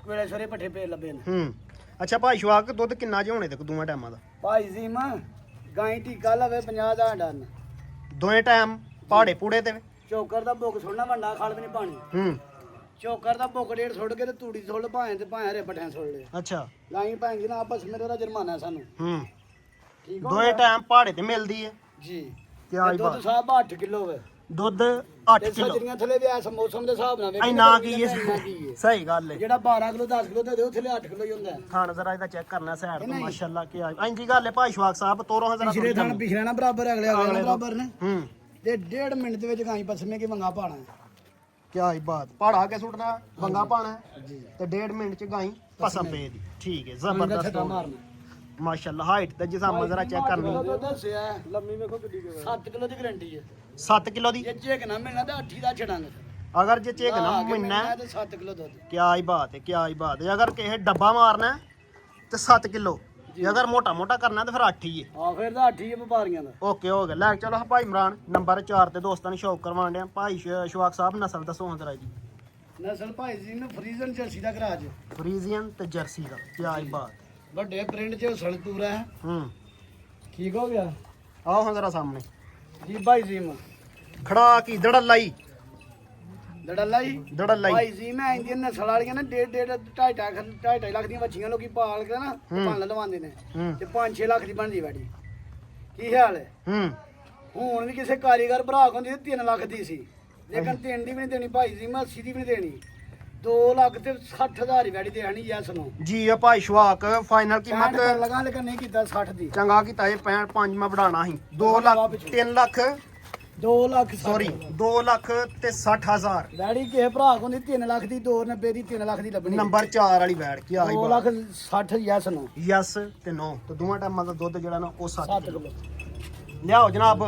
Speaker 1: ਵੇਲੇ ਸਰੇ ਪੱਠੇ ਪੇ ਲੱਭੇ ਨੇ।
Speaker 2: ਅੱਛਾ ਭਾਈ ਸ਼ਵਾਕ ਦੁੱਧ ਕਿੰਨਾ ਜੇ ਹੋਣੇ ਤੇ ਦੋਵਾਂ ਟਾਈਮਾਂ ਦਾ?
Speaker 1: ਭਾਈ ਜੀ ਮਾਂ ਗਾਂ ਟੀਕਾ ਲਵੇ 50 ਦਾ ਡਨ
Speaker 2: ਦੋਵੇਂ ਟਾਈਮ ਪਹਾੜੇ ਪੂੜੇ ਤੇ?
Speaker 1: ਚੋਕਰ ਦਾ ਭੁੱਖ ਸੁਣਨਾ ਵੱਡਾ ਖਾਲ ਵੀ ਨਹੀਂ ਪਾਣੀ। ਚੋਕਰ ਦਾ ਭੁੱਖ ਡੇਢ ਸੁੱਟ ਕੇ ਤੇ ਤੂੜੀ ਸੁੱਟ ਭਾਵੇਂ ਤੇ ਭਾਵੇਂ ਹਰੇ ਪੱਠਿਆਂ ਸੁੱਟ ਲੈ।
Speaker 2: ਅੱਛਾ।
Speaker 1: ਗਾਂ ਭਾਂ ਜੀ ਨਾ ਆਪਸ ਮੇਰੇ ਦਾ ਜੁਰਮਾਨਾ ਸਾਨੂੰ। ਠੀਕ ਹੋ
Speaker 2: ਦੋਵੇਂ ਟਾਈਮ ਪਹਾੜੇ ਤੇ ਮਿਲਦੀ ਹੈ
Speaker 1: ਜੀ।
Speaker 2: ਕਿਆ ਹੀ
Speaker 1: ਦੁੱਧ
Speaker 2: ਬਾਤ।
Speaker 1: ਸਾਹਿਬ 8 ਕਿਲੋ ਵੇ।
Speaker 2: ਦੁੱਧ 8
Speaker 1: ਤੇ
Speaker 2: ਕਿਲੋ?
Speaker 1: ਸਜਰੀਆਂ ਥਲੇ ਵੀ ਐਸ ਮੌਸਮ ਦੇ ਹਿਸਾਬ ਨਾਲ
Speaker 2: ਐ ਨਾ ਕੀ ਹੈ? ਸਹੀ ਗੱਲ ਹੈ।
Speaker 1: ਜਿਹੜਾ 12 ਕਿਲੋ 10 ਕਿਲੋ ਦੇ ਉਹ ਥਲੇ 8 ਕਿਲੋ ਹੀ ਹੁੰਦਾ ਹੈ।
Speaker 2: ਥਾਣ ਜ਼ਰਾ ਇਹਦਾ ਚੈੱਕ ਕਰਨਾ ਸਾਈਡ ਤੋਂ ਮਾਸ਼ਾਅੱਲਾ ਕੀ ਆ। ਇੰਜੀ ਗੱਲ ਹੈ ਭਾਈ ਸ਼ਵਾਕ ਸਾਹਿਬ, ਤੋਰੋ ਜ਼ਰਾ।
Speaker 1: ਪਿਛਲੇ ਥਾਂ ਪਿਛਲੇ ਨਾ ਬਰਾਬਰ ਅਗਲੇ ਅਗਲੇ ਬਰਾਬਰ ਨੇ। ਤੇ 1.5 ਮਿੰਟ ਦੇ ਵਿੱਚ ਗਾਂ ਪਸਮੇ ਕੇ ਮੰਗਾ ਪਾਣਾ।
Speaker 2: ਕਿਆ ਹੀ ਬਾਤ। ਪਹਾੜਾ ਕੇ ਸੁੱਟਣਾ, ਬੰਗਾ ਪਾਣਾ ਤੇ 1.5 ਮਿੰਟ ਚ ਗਾਂ ਪਸਮ ਪੇ ਦੀ। ਠੀਕ ਹੈ, ਜ਼ਬਰਦਸਤ ਮਾਸ਼ਾਅੱਲਾ। ਹਾਈਟ ਤੇ ਜਿਸਮ ਜ਼ਰਾ ਚੈੱਕ ਕਰਨੀ।
Speaker 1: ਦੱਸਿਆ ਲੰਮੀ ਵੇਖੋ ਕਿੱਡੀ ਕੁ 7 ਕਿਲੋ ਦੀ ਗਾਰੰਟੀ ਹੈ।
Speaker 2: 7 ਕਿਲੋ ਦੀ?
Speaker 1: ਜੇ ਚੇਕ ਨਾ ਮਿਲਣਾ ਤਾਂ 8 ਦਾ ਛੜਾਂਗੇ।
Speaker 2: ਅਗਰ ਜੇ ਚੇਕ ਨਾ ਮਿਲਣਾ
Speaker 1: ਤੇ 7 ਕਿਲੋ ਦੁੱਧ।
Speaker 2: ਕਿਆ ਹੀ ਬਾਤ ਹੈ, ਕਿਆ ਹੀ ਬਾਤ ਹੈ। ਅਗਰ ਕਿਸੇ ਡੱਬਾ ਮਾਰਨਾ ਤੇ 7 ਕਿਲੋ, ਜੇ ਅਗਰ ਮੋਟਾ ਮੋਟਾ ਕਰਨਾ ਤੇ ਫਿਰ 8 ਹੀ ਹੈ।
Speaker 1: ਹਾਂ ਫਿਰ ਤਾਂ 8 ਹੀ ਹੈ ਵਪਾਰੀਆਂ ਦਾ।
Speaker 2: ਓਕੇ ਹੋ ਗਿਆ। ਲੈ ਚਲੋ ਭਾਈ ਇਮਰਾਨ ਨੰਬਰ 4 ਤੇ ਦੋਸਤਾਂ ਨੂੰ ਸ਼ੌਕ ਕਰਵਾਉਣ ਡਿਆ। ਭਾਈ ਸ਼ਵਾਕ ਸਾਹਿਬ ਨਸਲ ਦੱਸੋ ਜਰਾ ਜੀ।
Speaker 1: ਨਸਲ ਭਾਈ ਜੀ ਨੂੰ ਫਰੀਜ਼ਨ ਜਰਸੀ ਦਾ ਕਰਾ ਜੀ।
Speaker 2: ਫਰੀਜ਼ੀਅਨ ਤੇ ਜਰਸੀ ਦਾ। ਕਿਆ ਹੀ ਬਾਤ।
Speaker 1: ਵੱਡੇ ਪ੍ਰਿੰਟ 'ਚ ਹਸਣ ਪੂਰਾ ਹੈ। ਠੀਕ ਹੋ ਗਿਆ।
Speaker 2: ਆਓ ਹਾਂ ਜਰਾ ਸਾਹਮਣੇ
Speaker 1: ਜੀ ਭਾਈ ਜੀ ਮੈਂ
Speaker 2: ਖੜਾ ਕੀ ਦੜਲਾਈ
Speaker 1: ਦੜਲਾਈ ਭਾਈ ਜੀ ਮੈਂ ਇੰਡੀਅਨ ਨਸਲ ਵਾਲੀਆਂ ਨਾ 2.5 ਲੱਖ ਦੀਆਂ ਬੱਚੀਆਂ ਲੋਕੀ ਪਾਲ ਕੇ ਨਾ ਭੰਨ ਲਵਾਉਂਦੇ ਨੇ ਤੇ 5-6 ਲੱਖ ਦੀ ਬਣਦੀ ਵਾੜੀ। ਕੀ ਹਾਲ ਹੈ? ਹੁਣ ਵੀ ਕਿਸੇ ਕਾਰੀਗਰ ਭਰਾ ਕੋਲ 3 ਲੱਖ ਦੀ ਸੀ, ਲੇਕਿਨ 3 ਦੀ ਵੀ ਨਹੀਂ ਦੇਣੀ ਭਾਈ ਜੀ ਮੈਂ 80 ਦੀ ਵੀ ਨਹੀਂ ਦੇਣੀ। 2 ਲੱਖ ਤੇ 60,000 ਦੀ ਵਾੜੀ ਦੇਣੀ ਯੈਸ ਨੂੰ ਜੀ।
Speaker 2: ਆ ਭਾਈ ਸ਼ਵਾਕ ਫਾਈਨਲ ਕੀਮਤ
Speaker 1: ਲਗਾ ਲੇਕਿਨ ਨਹੀਂ ਕੀਤਾ 60 ਦੀ।
Speaker 2: ਚੰਗਾ ਕੀਤਾ ਇਹ 65 ਮੈਂ ਵਧਾਣਾ ਸੀ। 2 ਲੱਖ 3 ਲੱਖ
Speaker 1: 2 ਲੱਖ
Speaker 2: ਸੌਰੀ 2 ਲੱਖ ਤੇ 60,000
Speaker 1: ਵੈੜੀ ਕਿਸੇ ਭਰਾ ਕੋਲ 3 ਲੱਖ ਦੀ 290 ਦੀ 3 ਲੱਖ ਦੀ ਲੱਭਣੀ।
Speaker 2: ਨੰਬਰ 4 ਵਾਲੀ ਵੈੜ। ਕੀ ਆਈ
Speaker 1: 2 ਲੱਖ 60 ਯੈਸ ਨੂੰ।
Speaker 2: ਯੈਸ ਤੇ ਨੋ ਤੇ ਦੋਵਾਂ ਟਾਈਮਾਂ ਦਾ ਦੁੱਧ ਜਿਹੜਾ ਨਾ ਉਹ 7
Speaker 1: ਕਿਲੋ
Speaker 2: ਲਿਆਓ ਜਨਾਬ।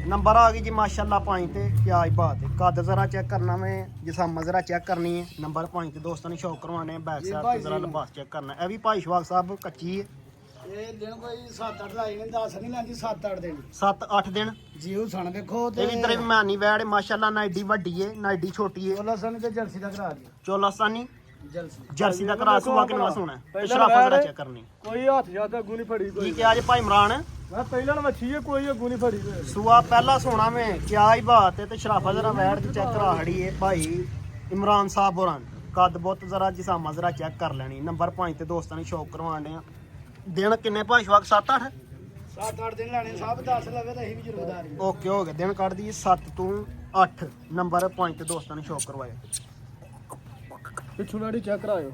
Speaker 2: ਨੰਬਰ ਆ ਗਈ ਜੀ ਮਾਸ਼ਾਅੱਲਾ 5 ਤੇ। ਕਿਆ ਹੀ ਬਾਤ ਹੈ। ਕੱਦ ਜ਼ਰਾ ਚੈੱਕ ਕਰਨਾ ਵੇ, ਜਿਸਮ ਜ਼ਰਾ ਚੈੱਕ ਕਰਨੀ ਹੈ। ਨੰਬਰ 5 ਤੇ ਦੋਸਤਾਂ ਨੂੰ ਸ਼ੌਕ ਕਰਵਾਉਣੇ। ਬੈਕ ਸਾਈਡ ਤੇ ਜ਼ਰਾ ਲਿਬਾਸ ਚੈੱਕ ਕਰਨਾ। ਇਹ ਵੀ ਭਾਈ ਸ਼ਵਾਕ ਸਾਹਿਬ ਕੱਚੀ ਹੈ।
Speaker 1: ਇਹ ਦਿਨ ਕੋਈ 7-8 ਲਾਈ ਨੇ 10 ਨਹੀਂ ਲੈਂਦੀ 7-8 ਦਿਨ
Speaker 2: 7-8 ਦਿਨ
Speaker 1: ਜੀ। ਉਹ ਸਣ ਵੇਖੋ
Speaker 2: ਤੇ ਇਧਰ ਵੀ ਮਾਨੀ ਵੈੜ ਮਾਸ਼ਾਅੱਲਾ ਨਾ ਏਡੀ ਵੱਡੀ ਹੈ ਨਾ ਏਡੀ ਛੋਟੀ ਹੈ।
Speaker 1: ਚੋਲਾਸਨ ਤੇ ਜਰਸੀ ਦਾ ਕਰਾ ਦੀ।
Speaker 2: ਚੋਲਾਸਾਨੀ
Speaker 1: ਜਰਸੀ
Speaker 2: ਜਰਸੀ ਦਾ ਕਰਾ ਸੁਆ ਕਿੰਨਾ ਸੋਹਣਾ ਤੇ ਸ਼ਰਾਫਤ ਜ਼ਰਾ ਚੈੱਕ ਕਰਨੀ।
Speaker 1: ਕੋਈ ਹੱਥ ਜਿਆਦਾ ਅੱਗੂ ਨਹੀਂ ਫੜੀ
Speaker 2: ਕੀ ਕਿਹਾ ਜੀ ਭਾਈ ਇਮਰਾਨ?
Speaker 1: ਮੈਂ ਪਹਿਲਾਂ ਮੱਛੀ ਹੈ ਕੋਈ ਅੱਗੂ ਨਹੀਂ ਫੜੀ
Speaker 2: ਸੁਆ ਪਹਿਲਾ ਸੋਹਣਾ ਵੇ। ਕਿਆ ਹੀ ਬਾਤ ਹੈ। ਤੇ ਸ਼ਰਾਫਤ ਜ਼ਰਾ ਵੈੜ ਦੀ ਚੈੱਕ ਕਰਾ ਹੜੀ ਹੈ ਭਾਈ ਇਮਰਾਨ ਸਾਹਿਬ ਹੋਰਾਂ। ਕੱਦ ਬਹੁਤ ਜ਼ਰਾ ਜਿਸਮ ਜ਼ਰਾ ਚੈੱਕ ਕਰ ਲੈਣੀ। ਨੰਬਰ 5 ਤੇ ਦੋਸਤਾਂ ਨੂੰ ਸ਼ੌਕ ਕਰਵਾਉਣ ਆ। ਦਿਨ ਕਿੰਨੇ ਭਾਈ ਸ਼ਵਾਕ? 7-8
Speaker 1: 7-8 ਦਿਨ ਲੈਣੇ ਸਭ 10 ਲਵੇ ਤਾਂ ਅਸੀਂ ਵੀ ਜ਼ਰੂਰਦਾਰ ਹਾਂ।
Speaker 2: ਓਕੇ ਹੋ ਗਿਆ। ਦਿਨ ਕੱਢਦੀ 7 ਤੋਂ 8। ਨੰਬਰ 5 ਤੇ ਦੋਸਤਾਂ ਨੂੰ ਸ਼ੌਕ ਕਰਵਾਇਆ।
Speaker 1: ਪਿੱਛੂ ਲਾੜੀ ਚੈੱਕ ਕਰਾਇਓ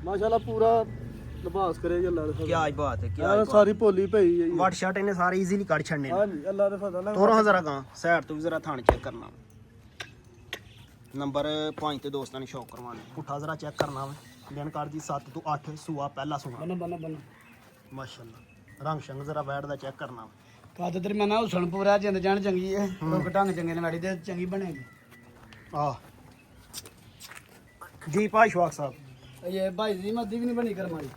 Speaker 1: ਮਾਸ਼ਾਅੱਲਾ ਪੂਰਾ ਲਿਬਾਸ ਕਰੇਗਾ ਅੱਲਾ ਦੇ ਫਜ਼ਲ।
Speaker 2: ਕਿਆ ਹੀ ਬਾਤ ਹੈ। ਕਿਆ
Speaker 1: ਸਾਰੀ ਭੋਲੀ ਪਈ ਹੈ।
Speaker 2: ਵਾਟ ਸ਼ਾਟ ਇਹਨੇ ਸਾਰੇ ਈਜ਼ੀਲੀ ਕੱਢ ਛੱਡਨੇ।
Speaker 1: ਹਾਂਜੀ ਅੱਲਾ ਦੇ ਫਜ਼ਲ ਨਾਲ।
Speaker 2: ਤੋਰੋ ਜ਼ਰਾ ਗਾਂ ਸਾਈਡ ਤੋਂ ਵੀ ਜ਼ਰਾ ਥਾਣ ਚੈੱਕ ਕਰਨਾ। ਨੰਬਰ 5 ਤੇ ਦੋਸਤਾਂ ਨੂੰ ਸ਼ੌਕ ਕਰਵਾਉਣਾ। ਪੁੱਠਾ ਜ਼ਰਾ ਚੈੱਕ ਕਰਨਾ ਵਾ। ਦਿਨ ਕੱਢਦੀ 7 ਤੋਂ 8। ਸੂਆ ਪਹਿਲਾ ਸੂਆ
Speaker 1: ਬਨ
Speaker 2: ਮਾਸ਼ਾਅੱਲਾ। ਰੰਗ ਸ਼ੰਗ ਜ਼ਰਾ ਵੈੜ ਦਾ ਚੈੱਕ ਕਰਨਾ ਵਾ।
Speaker 1: ਕੱਦ ਤੇਰੀ ਮੈਂ ਨਾ ਹੁਸਣ ਪੂਰਾ ਜਿੰਦ ਜਾਣ ਚੰਗੀ ਹੈ। ਲੋਕ ਢੰਗ ਚੰਗੇ ਨੇ ਵਾੜੀ ਤੇ ਚੰਗੀ ਬਣੇਗੀ।
Speaker 2: ਆਹ ਜੀ ਭਾਈ ਸ਼ਵਾਕ ਸਾਹਿਬ।
Speaker 1: ਇਹ ਭਾਈ ਜੀ ਮੱਦੀ ਵੀ ਨਹੀਂ ਬਣੀ ਕਰ ਮਾਰੀ।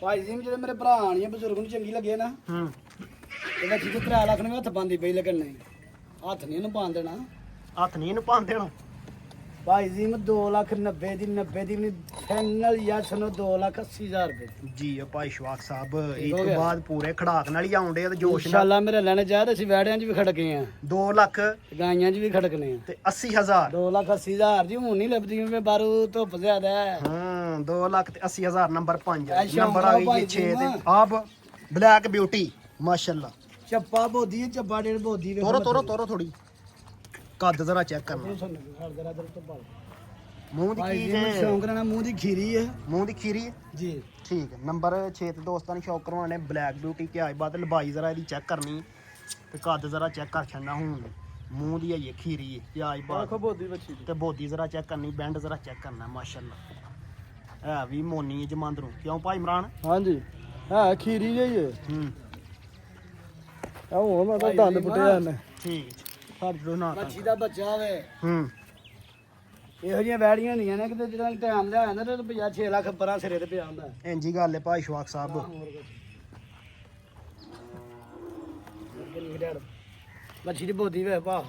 Speaker 1: ਭਾਈ ਜੀ ਜਿਹੜੇ ਮੇਰੇ ਭਰਾ ਆਣੀ ਬਜ਼ੁਰਗ ਨੂੰ ਚੰਗੀ ਲੱਗੇ ਨਾ ਇਹ ਵੱਛੀ ਤੇ 3 ਲੱਖ ਨੂੰ ਹੱਥ ਪਾਉਂਦੀ ਪਈ ਲੇਕਿਨ ਨਹੀਂ ਹੱਥ ਨਹੀਂ ਇਹਨੂੰ ਪਾਉਣ ਦੇਣਾ
Speaker 2: ਹੱਥ ਨਹੀਂ ਇਹਨੂੰ ਪਾਉਣ ਦੇਣਾ
Speaker 1: ਭਾਈ ਜੀ ਮੈਂ 2,90,000 ਦੀ 90 ਦੀ ਫਾਈਨਲ ਯਸ ਨੂੰ 2,80,000 ਰੁਪਏ
Speaker 2: ਜੀ ਭਾਈ ਸ਼ਵਾਕ ਸਾਹਿਬ ਇਹ ਤੋਂ ਬਾਅਦ ਪੂਰੇ ਖੜਾਕ ਨਾਲ ਹੀ ਆਉਂਦੇ ਤੇ ਜੋਸ਼ ਨਾਲ
Speaker 1: ਇਨਸ਼ਾਅੱਲਾ ਮੇਰੇ ਲੈਣੇ ਚਾਹਦੇ ਅਸੀਂ ਵੈੜਿਆਂ 'ਚ ਵੀ ਖੜਕੇ ਆ
Speaker 2: 2 ਲੱਖ
Speaker 1: ਗਾਈਆਂ 'ਚ ਵੀ ਖੜਕਨੇ ਆ
Speaker 2: ਤੇ 80,000
Speaker 1: 2,80,000 ਜੀ ਹੁਣ ਨਹੀਂ ਲੱਭਦੀ ਮੈਂ ਬਾਰੂ ਧੁੱਪ ਜ਼ਿਆਦਾ ਹੈ
Speaker 2: 2 ਲੱਖ ਤੇ 80,000 ਨੰਬਰ 5
Speaker 1: ਇਹ ਸ਼ੌਂਕ
Speaker 2: ਨੰਬਰ ਆ ਗਈ 6 ਤੇ ਆਪ ਬਲੈਕ ਬਿਊਟੀ ਮਾਸ਼ਾਅੱਲਾ
Speaker 1: ਚੱਪਾ ਬੋਦੀ ਚੱਪਾ ਡੇਢ ਬੋਦੀ
Speaker 2: ਤੋਰੋ ਥੋੜੀ ਕੱਦ ਜ਼ਰਾ ਚੈੱਕ ਕਰਨਾ ਮੂੰਹ ਦੀ ਕੀ ਜੇ
Speaker 1: ਸ਼ੌਂਕ ਨਾਲ ਮੂੰਹ ਦੀ ਖੀਰੀ ਹੈ
Speaker 2: ਮੂੰਹ ਦੀ ਖੀਰੀ ਹੈ
Speaker 1: ਜੀ
Speaker 2: ਠੀਕ ਹੈ ਨੰਬਰ 6 ਤੇ ਦੋਸਤਾਂ ਨੂੰ ਸ਼ੌਕ ਕਰਵਾਉਣੇ ਬਲੈਕ ਬਿਊਟੀ ਕੀ ਆਈ ਬਾਤ ਲੰਬਾਈ ਜ਼ਰਾ ਇਹਦੀ ਚੈੱਕ ਕਰਨੀ ਤੇ ਕੱਦ ਜ਼ਰਾ ਚੈੱਕ ਕਰ ਛੱਡਣਾ ਹੁਣ ਮੂੰਹ ਦੀ ਹੈ ਖੀਰੀ ਹੈ ਕੀ ਆਈ ਬਾਤ
Speaker 1: ਦੇਖੋ ਬੋਦੀ ਬੱਚੀ ਦੀ
Speaker 2: ਤੇ ਬੋਦੀ ਜ਼ਰਾ ਚੈੱਕ ਕਰਨੀ ਬੈਂਡ ਜ਼ਰਾ ਚੈੱਕ ਕਰਨਾ ਮਾਸ਼ਾਅੱਲਾ ਹੈ ਵੀ ਮੋਨੀ ਜਮਾਂਦਰੂ ਕਿਉਂ ਭਾਈ ਇਮਰਾਨ
Speaker 1: ਹਾਂਜੀ ਹੈ ਖੀਰੀ ਜਿਹੀ ਹੈ ਆ ਹੁਣ ਮੈਂ ਤਾਂ ਦੰਦ ਪੁੱਟਿਆ ਨੇ
Speaker 2: ਠੀਕ ਛੱਡ ਦੋ ਨਾ
Speaker 1: ਬੱਚੀ ਦਾ ਬੱਚਾ ਹੋਵੇ ਇਹੋ ਜਿਹੀਆਂ ਵੈੜੀਆਂ ਹੁੰਦੀਆਂ ਨੇ ਕਿਤੇ ਜਿਹੜਾ ਟਾਈਮ ਲਿਆ ਜਾਂਦਾ ਤੇ ਰੁਪਿਆ 6 ਲੱਖ ਪਰਾਂ ਸਿਰੇ ਤੇ ਪਿਆ ਹੁੰਦਾ
Speaker 2: ਇੰਜੀ ਗੱਲ ਹੈ ਭਾਈ ਸ਼ਵਾਕ ਸਾਹਿਬ
Speaker 1: ਬੱਚੀ ਦੀ ਬੋਦੀ ਵੇ ਭਾ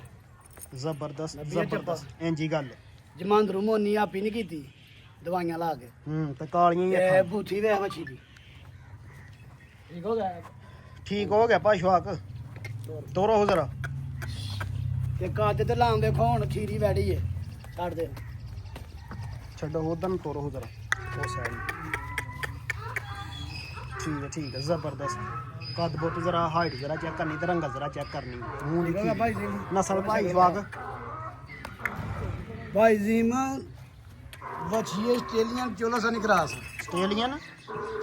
Speaker 2: ਜ਼ਬਰਦਸਤ ਜ਼ਬਰਦਸਤ ਇੰਜੀ ਗੱਲ ਹੈ
Speaker 1: ਜਮਾਂਦਰੂ ਮੋਨੀ ਆਪੀ ਨਹੀਂ ਕੀਤੀ ਦਵਾਈਆਂ ਲਾ ਕੇ
Speaker 2: ਤੇ ਕਾਲੀਆਂ ਹੀ
Speaker 1: ਇਹ
Speaker 2: ਅੱਖਾਂ
Speaker 1: ਬੂਥੀ ਵੇ ਬੱਚੀ ਦੀ ਠੀਕ ਹੋ ਗਿਆ
Speaker 2: ਠੀਕ ਹੋ ਗਿਆ ਭਾਈ ਸ਼ਵਾਕ ਤੋਰੋ ਹੋ ਜ਼ਰਾ
Speaker 1: ਤੇ ਕੱਦ ਤੇ ਲਾਉਂ ਦੇਖੋ ਹੁਣ ਖੀਰੀ ਵੈੜੀ ਏ ਛੱਡ ਦੇ
Speaker 2: ਛੱਡੋ ਉਧਰ ਨੂੰ ਤੋਰੋ ਹੋ ਜ਼ਰਾ ਉਹ ਸਾਈਡ ਠੀਕ ਹੈ ਜ਼ਬਰਦਸਤ ਕੱਦ ਬੋਤ ਜ਼ਰਾ ਹਾਈਟ ਜ਼ਰਾ ਚੈੱਕ ਕਰਨੀ ਤੇ ਰੰਗ ਜ਼ਰਾ ਚੈੱਕ ਕਰਨੀ ਮੂੰਹ ਦੀ ਖੀਰੀ।
Speaker 1: ਭਾਈ ਜੀ
Speaker 2: ਨਸਲ ਭਾਈ ਸ਼ਵਾਕ
Speaker 1: ਭਾਈ ਜ਼ੀਮ ਵਛੀਏ Australian Cholistani cross
Speaker 2: Australian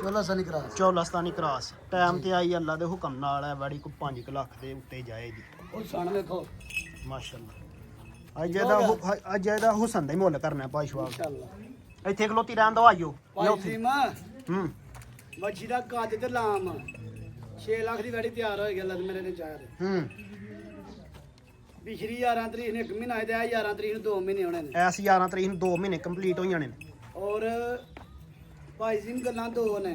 Speaker 1: Cholistani cross
Speaker 2: Cholistani cross time ਤੇ ਆਈ ਅੱਲਾ ਦੇ ਹੁਕਮ ਨਾਲ ਹੈ ਬੜੀ ਕੋ 5 ਲੱਖ ਦੇ ਉੱਤੇ ਜਾਏਗੀ
Speaker 1: ਉਹ ਸਣ ਵੇਖੋ
Speaker 2: ਮਾਸ਼ਾਅੱਲਾ ਅੱਜ ਇਹਦਾ ਹੁਸਨ ਦਾ ਹੀ ਮੁੱਲ ਕਰਨਾ ਭਾਈ ਸ਼ਵਾਕ
Speaker 1: ਇਨਸ਼ਾਅੱਲਾ
Speaker 2: ਇੱਥੇ ਖਲੋਤੀ ਰਹਿਣ ਦੋ ਆਇਓ
Speaker 1: ਭਾਈ ਜ਼ੀਮ
Speaker 2: ਹੂੰ
Speaker 1: ਮੱਛੀ ਦਾ ਕੱਦ ਤੇ ਲਾਮ 6 ਲੱਖ ਦੀ ਵੈੜੀ ਤਿਆਰ ਹੋਏਗੀ ਅੱਲਾ ਦੇ ਮੇਰੇ ਨੇ ਚਾਹ
Speaker 2: ਹੂੰ
Speaker 1: ਪਿਛਲੀ 11 ਤਰੀਕ ਨੇ 1 ਮਹੀਨਾ ਆਇਆ 11 ਤਰੀਕ ਨੂੰ 2 ਮਹੀਨੇ ਹੋਣੇ ਨੇ
Speaker 2: ਐਸ 11 ਤਰੀਕ ਨੂੰ 2 ਮਹੀਨੇ ਕੰਪਲੀਟ ਹੋ ਜਾਣੇ ਨੇ
Speaker 1: ਔਰ ਭਾਈ ਜੀ ਗੱਲਾਂ ਦੋ ਨੇ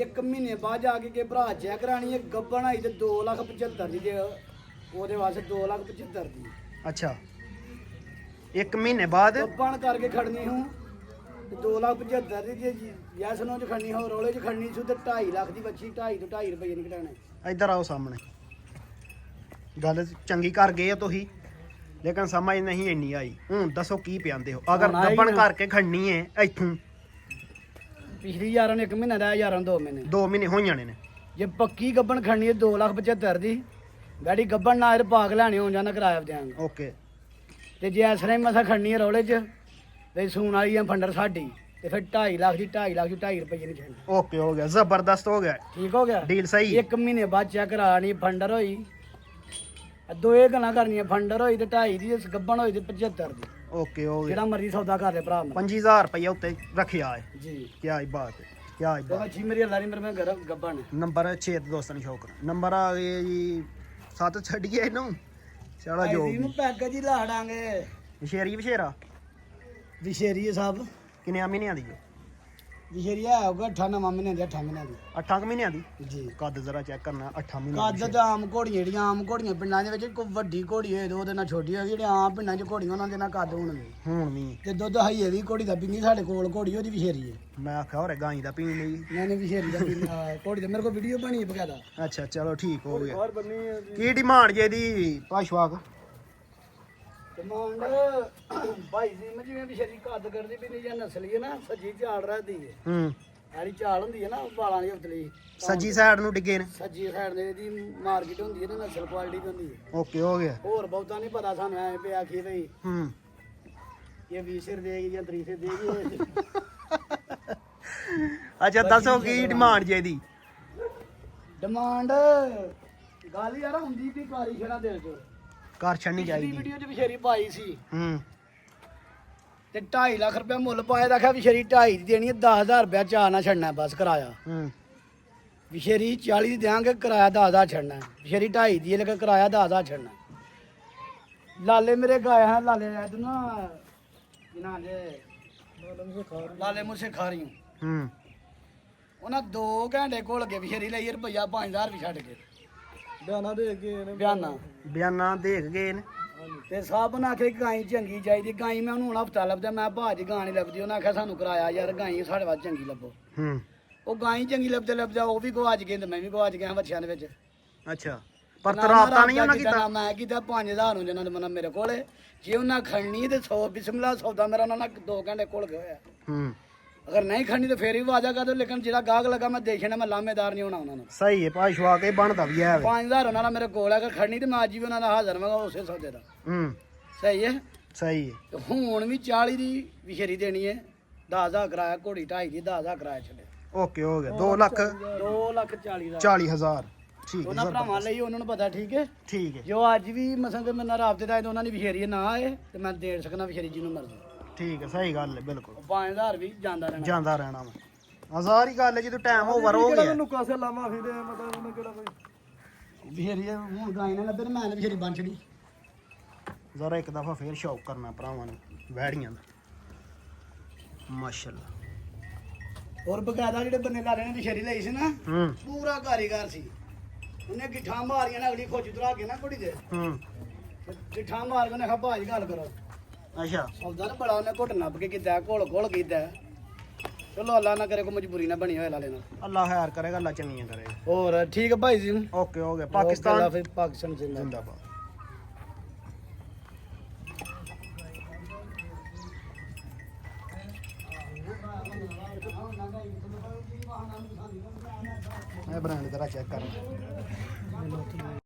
Speaker 1: 1 ਮਹੀਨੇ ਬਾਅਦ ਜਾ ਕੇ ਭਰਾ ਚੈੱਕ ਕਰਾਣੀ ਹੈ ਗੱਬਣ ਆਈ ਤੇ 2,75,000 ਦੀ ਤੇ ਉਹਦੇ ਵਾਸਤੇ 2,75,000 ਦੀ
Speaker 2: ਅੱਛਾ 1 ਮਹੀਨੇ ਬਾਅਦ
Speaker 1: ਗੱਬਣ ਕਰਕੇ ਖੜਨੀ ਹੂੰ ਤੇ 2,75,000 ਦੀ ਜੇ ਯੈਸ ਨੋ ਚ ਖੜਨੀ ਹੋ ਰੋਲੇ ਚ ਖੜਨੀ ਸੀ ਤੇ 2.5 ਲੱਖ ਦੀ ਬੱਚੀ 2.5 ਤੋਂ 2.5 ਰੁਪਏ ਨਹੀਂ ਘਟਾਣੇ
Speaker 2: ਇੱਧਰ ਆਓ ਸਾਹਮਣੇ ਗੱਲ ਚੰਗੀ ਕਰ ਗਏ ਆ ਤੁਸੀਂ ਲੇਕਿਨ ਸਮਝ ਨਹੀਂ ਇੰਨੀ ਆਈ ਹੁਣ ਦੱਸੋ ਕੀ ਪਿਆਂਦੇ ਹੋ ਅਗਰ
Speaker 1: ਹੁਣ ਆਈ
Speaker 2: ਦੱਬਣ
Speaker 1: ਨਾ।
Speaker 2: ਕਰਕੇ ਖੜਨੀ ਹੈ ਇੱਥੋਂ
Speaker 1: ਪਿਛਲੀ 11 ਨੇ 1 ਮਹੀਨਾ ਦਾ 11 2 ਮਹੀਨੇ
Speaker 2: 2 ਮਹੀਨੇ ਹੋ ਜਾਣੇ ਨੇ
Speaker 1: ਜੇ ਪੱਕੀ ਗੱਬਣ ਖੜਨੀ ਹੈ 2,75,000 ਦੀ ਗਾੜੀ ਗੱਬਣ ਨਾ ਇਹ ਪਾਕ ਲੈਣੇ ਹੋ ਜਾਂਦਾ ਕਿਰਾਇਆ ਦਿਆਂਗੇ
Speaker 2: ਓਕੇ
Speaker 1: ਤੇ ਜੇ ਇਸ ਤਰ੍ਹਾਂ ਹੀ ਮਸਾ ਖੜਨੀ ਹੈ ਰੌਲੇ 'ਚ ਤੇ ਸੂਣ ਵਾਲੀ ਆ ਫੰਡਰ ਸਾਡੀ ਤੇ ਫਿਰ 2.5 ਲੱਖ ਦੀ 2.5 ਲੱਖ ਦੀ 2.5 ਰੁਪਏ ਨਹੀਂ ਛੱਡਣੀ
Speaker 2: ਓਕੇ ਹੋ ਗਿਆ ਜ਼ਬਰਦਸਤ ਹੋ ਗਿਆ
Speaker 1: ਠੀਕ ਹੋ ਗਿਆ
Speaker 2: ਡੀਲ ਸਹੀ ਹੈ
Speaker 1: 1 ਮਹੀਨੇ ਬਾਅਦ ਚੈੱਕ ਕਰਾਣੀ ਫੰਡਰ ਹੋਈ ਦੋਏ ਗੱਲਾਂ ਕਰਨੀਆਂ ਫੰਡਰ ਹੋਈ ਤੇ 2.5 ਦੀ ਤੇ ਗੱਬਣ ਹੋਈ ਤੇ 75 ਦੀ
Speaker 2: ਓਕੇ ਹੋ ਗਿਆ
Speaker 1: ਜਿਹੜਾ ਮਰਜ਼ੀ ਸੌਦਾ ਕਰ ਲੈ ਭਰਾ ਮੇਰਾ
Speaker 2: 5000 ਰੁਪਏ ਉੱਤੇ ਰੱਖਿਆ ਹੈ
Speaker 1: ਜੀ
Speaker 2: ਕੀ ਆਈ ਬਾਤ ਹੈ ਕੀ ਆਈ
Speaker 1: ਤੇ
Speaker 2: ਬਾਤ
Speaker 1: ਬੱਚੀ ਮੇਰੀ ਅੱਲਾ ਨਹੀਂ ਮੇਰੇ ਮੈਂ ਗੱਬਣ ਹੈ।
Speaker 2: ਨੰਬਰ 6 ਤੇ ਦੋਸਤਾਂ ਨੂੰ ਸ਼ੌਕ ਨੰਬਰ ਆ ਗਏ ਜੀ 7 ਛੱਡੀਏ ਇਹਨੂੰ ਚਲੋ ਜੋ
Speaker 1: ਭਾਈ ਜੀ ਨੂੰ ਪੈਕੇਜ ਹੀ ਲਾ ਦਾਂਗੇ
Speaker 2: ਵਿਸ਼ੇਰੀ ਵਿਸ਼ੇਰਾ
Speaker 1: ਵਿਸ਼ੇਰੀ ਸਾਹਿਬ
Speaker 2: ਕਿੰਨੇ ਮਹੀਨਿਆਂ ਦੀ
Speaker 1: ਵਿਸ਼ੇਰੀ ਆ ਹੋਗਾ 98 ਮਹੀਨੇ ਦੀ 8 ਮਹੀਨਿਆਂ ਦੀ
Speaker 2: 8 ਮਹੀਨਿਆਂ ਦੀ
Speaker 1: ਜੀ
Speaker 2: ਕੱਦ ਜ਼ਰਾ ਚੈੱਕ ਕਰਨਾ 8 ਮਹੀਨਿਆਂ
Speaker 1: ਕੱਦ ਤਾਂ ਆਮ ਘੋੜੀਆਂ ਜਿਹੜੀਆਂ ਆਮ ਘੋੜੀਆਂ ਪਿੰਡਾਂ ਦੇ ਵਿੱਚ ਕੋਈ ਵੱਡੀ ਘੋੜੀ ਹੋਏ ਤੇ ਉਹਦੇ ਨਾਲ ਛੋਟੀ ਹੋਈ ਜਿਹੜੇ ਆਮ ਪਿੰਡਾਂ 'ਚ ਘੋੜੀਆਂ ਉਹਨਾਂ ਦੇ ਨਾਲ ਕੱਦ ਹੋਣਗੇ
Speaker 2: ਹੁਣ ਵੀ
Speaker 1: ਤੇ ਦੁੱਧ ਹਾਈਏ ਦੀ ਘੋੜੀ ਦਾ ਪੀਂਦੀ ਸਾਡੇ ਕੋਲ ਘੋੜੀ ਉਹਦੀ ਵਿਸ਼ੇਰੀ ਹੈ
Speaker 2: ਮੈਂ ਆਖਿਆ ਹੋਰੇ ਗਾਂ ਦਾ ਪੀਣ ਲਈ
Speaker 1: ਮੈਨੇ ਵਿਸ਼ੇਰੀ ਦਾ ਪੀਂਦੀ ਘੋੜੀ ਦਾ ਮੇਰੇ ਕੋਲ ਵੀਡੀਓ ਬਣੀ ਹੈ ਬਕਾਇਦਾ
Speaker 2: ਅੱਛਾ ਚਲੋ ਠੀਕ ਹੋ ਗਿਆ
Speaker 1: ਹੋਰ ਬੰਨੀ ਹੈ
Speaker 2: ਕੀ ਡਿਮਾਂਡ ਜੇ ਦੀ ਪਾਸ਼ਵਾਕ
Speaker 1: ਡਿਮਾਂਡ ਭਾਈ ਜੀ ਮੈਂ ਜਿਵੇਂ ਵਿਸ਼ੇਰੀ ਕੱਦ ਕਰਦੀ ਵੀ ਨਹੀਂ ਜਾਂ ਨਸਲੀ ਹੈ ਨਾ ਸੱਜੀ ਝਾੜ ਰਹਦੀ ਹੈ
Speaker 2: ਹੂੰ
Speaker 1: ਐਰੀ ਝਾੜ ਹੁੰਦੀ ਹੈ ਨਾ ਵਾਲਾਂ ਦੀ ਉਤਲੀ
Speaker 2: ਸੱਜੀ ਸਾਈਡ ਨੂੰ ਡਿੱਗੇ ਨੇ
Speaker 1: ਸੱਜੀ ਸਾਈਡ ਦੇ ਦੀ ਮਾਰਕੀਟ ਹੁੰਦੀ ਹੈ ਨਾ ਨਸਲ ਕੁਆਲਿਟੀ ਦੀ ਹੁੰਦੀ ਹੈ
Speaker 2: ਓਕੇ ਹੋ ਗਿਆ
Speaker 1: ਹੋਰ ਬਹੁਤਾ ਨਹੀਂ ਪਤਾ ਸਾਨੂੰ ਐ ਪਿਆ ਆਖੀ ਬਈ
Speaker 2: ਹੂੰ
Speaker 1: ਇਹ 20 ਸਿਰ ਦੇਗੀ ਜਾਂ 30 ਸਿਰ ਦੇਗੀ
Speaker 2: ਅੱਛਾ ਦੱਸੋ ਕੀ ਡਿਮਾਂਡ ਜੇ ਦੀ
Speaker 1: ਡਿਮਾਂਡ ਗੱਲ ਯਾਰ ਹੁੰਦੀ ਵੀ ਕਾਰੀ ਛੜਾ ਦਿਲ ਚ
Speaker 2: ਕਰ ਛੱਡਣੀ
Speaker 1: ਪਿਛਲੀ
Speaker 2: ਚਾਹੀਦੀ
Speaker 1: ਵੀਡੀਓ 'ਚ ਵਿਸ਼ੇਰੀ ਪਾਈ ਸੀ
Speaker 2: ਹੂੰ
Speaker 1: ਤੇ 2.5 ਲੱਖ ਰੁਪਏ ਮੁੱਲ ਪਾਇਆ ਤਾਂ ਆਖਿਆ ਵਿਸ਼ੇਰੀ 2.5 ਦੀ ਦੇਣੀ ਹੈ 10,000 ਰੁਪਏ ਚਾਹ ਨਾ ਛੱਡਣਾ ਬਸ ਕਿਰਾਇਆ
Speaker 2: ਹੂੰ
Speaker 1: ਵਿਸ਼ੇਰੀ 40 ਦੀ ਦਿਆਂਗੇ ਕਿਰਾਇਆ 10,000 ਛੱਡਣਾ ਵਿਸ਼ੇਰੀ 2.5 ਦੀ ਹੈ ਲੇਕਿਨ ਕਿਰਾਇਆ 10,000 ਛੱਡਣਾ ਲਾਲੇ ਮੇਰੇ ਗਾਇਆ ਹੈ ਲਾਲੇ ਐਦ ਨਾ ਜਿਨ੍ਹਾਂ ਦੇ ਲਾਲੇ ਮੁਸੇ ਖਾ ਰਹੀ ਹੂੰ
Speaker 3: ਉਹਨਾਂ 2 ਘੰਟੇ ਘੁਲ ਕੇ ਵਿਸ਼ੇਰੀ ਲਈ ਰੁਪਈਆ 5000 ਵੀ ਛੱਡ ਕੇ
Speaker 1: ਬਿਆਨਾ ਦੇ ਕੇ ਇਹਨੇ
Speaker 3: ਬਿਆਨਾ
Speaker 2: ਬਿਆਨਾ ਦੇਖ ਗਏ ਨੇ।
Speaker 3: ਤੇ ਸਭ ਨੇ ਆਖਿਆ ਗਾਈ ਚੰਗੀ ਚਾਹੀਦੀ ਗਾਈ ਮੈਂ ਉਹਨੂੰ ਹੁਣ ਹਫਤਾ ਲੱਭਦਾ ਮੈਂ ਭਾਜੀ ਗਾਂ ਨਹੀਂ ਲੱਭਦੀ ਉਹਨਾਂ ਆਖਿਆ ਸਾਨੂੰ ਕਿਰਾਇਆ ਯਾਰ ਗਾਈ ਸਾਡੇ ਵਾਸਤੇ ਚੰਗੀ ਲੱਭੋ
Speaker 2: ਹੂੰ
Speaker 3: ਉਹ ਗਾਈ ਚੰਗੀ ਲੱਭਦੇ ਲੱਭਦਾ ਉਹ ਵੀ ਗਵਾਚ ਗਏ ਤੇ ਮੈਂ ਵੀ ਗਵਾਚ ਗਿਆ ਬੱਚਿਆਂ ਦੇ ਵਿੱਚ
Speaker 2: ਅੱਛਾ ਪਰ ਤਰਾਤਾ ਨਹੀਂ ਉਹਨਾਂ ਕੀਤਾ।
Speaker 3: ਮੈਂ ਕੀਤਾ 5000 ਨੂੰ ਜਿਹਨਾਂ ਦੇ ਮਨ ਮੇਰੇ ਕੋਲੇ ਜੇ ਉਹਨਾਂ ਖੜਨੀ ਤੇ 100 ਬਿਸਮਿਲ੍ਲਾ ਸੌਦਾ ਮੇਰਾ ਉਹਨਾਂ ਨਾਲ 2 ਘੰਟੇ ਕੋਲ ਗਿਆ ਹੋਇਆ
Speaker 2: ਹੂੰ
Speaker 3: ਅਗਰ ਨਹੀਂ ਖੜਨੀ ਤਾਂ ਫੇਰ ਵੀ ਵਾਜਾ ਕਰ ਦੋ ਲੇਕਿਨ ਜਿਹੜਾ ਗਾਹਕ ਲੱਗਾ ਮੈਂ ਦੇਖਣਾ ਮੈਂ ਲਾਮੇਦਾਰ ਨਹੀਂ ਹੋਣਾ ਉਹਨਾਂ ਨੂੰ
Speaker 2: ਸਹੀ ਹੈ ਭਾਈ ਸ਼ਵਾ ਕੇ ਬਣਦਾ ਵੀ ਹੈ ਵੇ।
Speaker 3: 5000 ਉਹਨਾਂ ਨਾਲ ਮੇਰੇ ਕੋਲ ਹੈ ਅਗਰ ਖੜਨੀ ਤੇ ਮੈਂ ਅੱਜ ਵੀ ਉਹਨਾਂ ਦਾ ਹਾਜ਼ਰ ਮੈਂ ਉਸੇ ਸੌਦੇ ਦਾ
Speaker 2: ਹੂੰ
Speaker 3: ਸਹੀ ਹੈ
Speaker 2: ਸਹੀ ਹੈ।
Speaker 3: ਤੇ ਹੁਣ ਵੀ 40 ਦੀ ਵਿਸ਼ੇਰੀ ਦੇਣੀ ਹੈ 10000 ਕਰਾਇਆ ਘੋੜੀ 2.5 ਦੀ 10000 ਕਰਾਇਆ ਛੱਡੇ
Speaker 2: ਓਕੇ ਹੋ ਗਿਆ 2 ਲੱਖ
Speaker 3: 2,40,000 ਦਾ
Speaker 2: 40,000 ਠੀਕ ਹੈ
Speaker 3: ਉਹਨਾਂ ਭਰਾਵਾਂ ਲਈ ਉਹਨਾਂ ਨੂੰ ਪਤਾ ਠੀਕ ਹੈ
Speaker 2: ਠੀਕ ਹੈ
Speaker 3: ਜੋ ਅੱਜ ਵੀ ਮਸਾਂ ਤੇ ਮੇਰੇ ਨਾਲ ਰਾਬਤੇ ਦਾ ਉਹਨਾਂ ਦੀ ਵਿਸ਼ੇਰੀ ਨਾ ਆਏ ਤੇ ਮੈਂ ਦੇ ਸਕਣਾ ਵਿਸ਼ੇਰੀ ਜੀ ਨੂੰ ਮਰਜ਼ੀ
Speaker 2: ਠੀਕ ਹੈ ਸਹੀ ਗੱਲ ਹੈ ਬਿਲਕੁਲ
Speaker 3: 5000 ਵੀ ਜਾਂਦਾ ਰਹਿਣਾ
Speaker 2: ਜਾਂਦਾ ਰਹਿਣਾ ਵਾ ਆ ਸਾਰੀ ਗੱਲ ਹੈ ਜਦੋਂ ਟਾਈਮ ਓਵਰ ਹੋ ਗਿਆ।
Speaker 1: ਨੂੰ ਕਾਸੇ ਲਾਵਾਂ ਫਿਰੇ ਮਤਲਬ ਉਹਨੇ ਕਿਹੜਾ ਕੋਈ
Speaker 3: ਵਿਸ਼ੇਰੀ ਹੁਣ ਗਾਈ ਨਾ ਲੱਭੇ ਤੇ ਮੈਂ ਵਿਸ਼ੇਰੀ ਬਣ ਛੜੀ
Speaker 2: ਜ਼ਰਾ ਇੱਕ ਦਫਾ ਫੇਰ ਸ਼ੌਕ ਕਰਨਾ ਭਰਾਵਾਂ ਨੂੰ ਵੈੜੀਆਂ ਦਾ ਮਾਸ਼ਾਅੱਲਾ।
Speaker 3: ਹੋਰ ਬਕਾਇਦਾ ਜਿਹੜੇ ਬੰਦੇ ਲਾ ਰਹੇ ਨੇ ਵਿਸ਼ੇਰੀ ਲਈ ਸੀ ਨਾ
Speaker 2: ਹੂੰ
Speaker 3: ਪੂਰਾ ਕਾਰੀਗਰ ਸੀ ਉਹਨੇ ਗਿੱਠਾਂ ਮਾਰੀਆਂ ਨਾ ਅਗਲੀ ਖੋਜ ਉਤਰਾ ਕੇ ਨਾ ਕੁੜੀ ਦੇ
Speaker 2: ਹੂੰ
Speaker 3: ਤੇ ਗਿੱਠਾਂ ਮਾਰ ਕੇ ਉਹਨੇ ਕਿਹਾ ਭਾਜੀ ਗੱਲ ਕਰੋ
Speaker 2: ਅੱਛਾ
Speaker 3: ਸੌਦਾ ਨਾ ਬੜਾ ਉਹਨੇ ਘੁੱਟ ਨੱਪ ਕੇ ਕੀਤਾ ਘੋਲ ਕੀਤਾ ਚਲੋ ਅੱਲਾ ਨਾ ਕਰੇ ਕੋਈ ਮਜਬੂਰੀ ਨਾ ਬਣੀ ਹੋਏ ਲਾਲੇ ਨਾਲ
Speaker 2: ਅੱਲਾ ਖੈਰ ਕਰੇਗਾ ਅੱਲਾ ਚੰਗੀਆਂ ਕਰੇਗਾ।
Speaker 3: ਹੋਰ ਠੀਕ ਹੈ ਭਾਈ ਜੀ
Speaker 2: ਓਕੇ ਹੋ ਗਿਆ ਪਾਕਿਸਤਾਨ
Speaker 3: ਫਿਰ ਪਾਕਿਸਤਾਨ ਜ਼ਿੰਦਾਬਾਦ
Speaker 2: ਜ਼ਿੰਦਾਬਾਦ। ਇਹ ਬ੍ਰਾਂਡ ਦਾ ਚੈੱਕ ਕਰ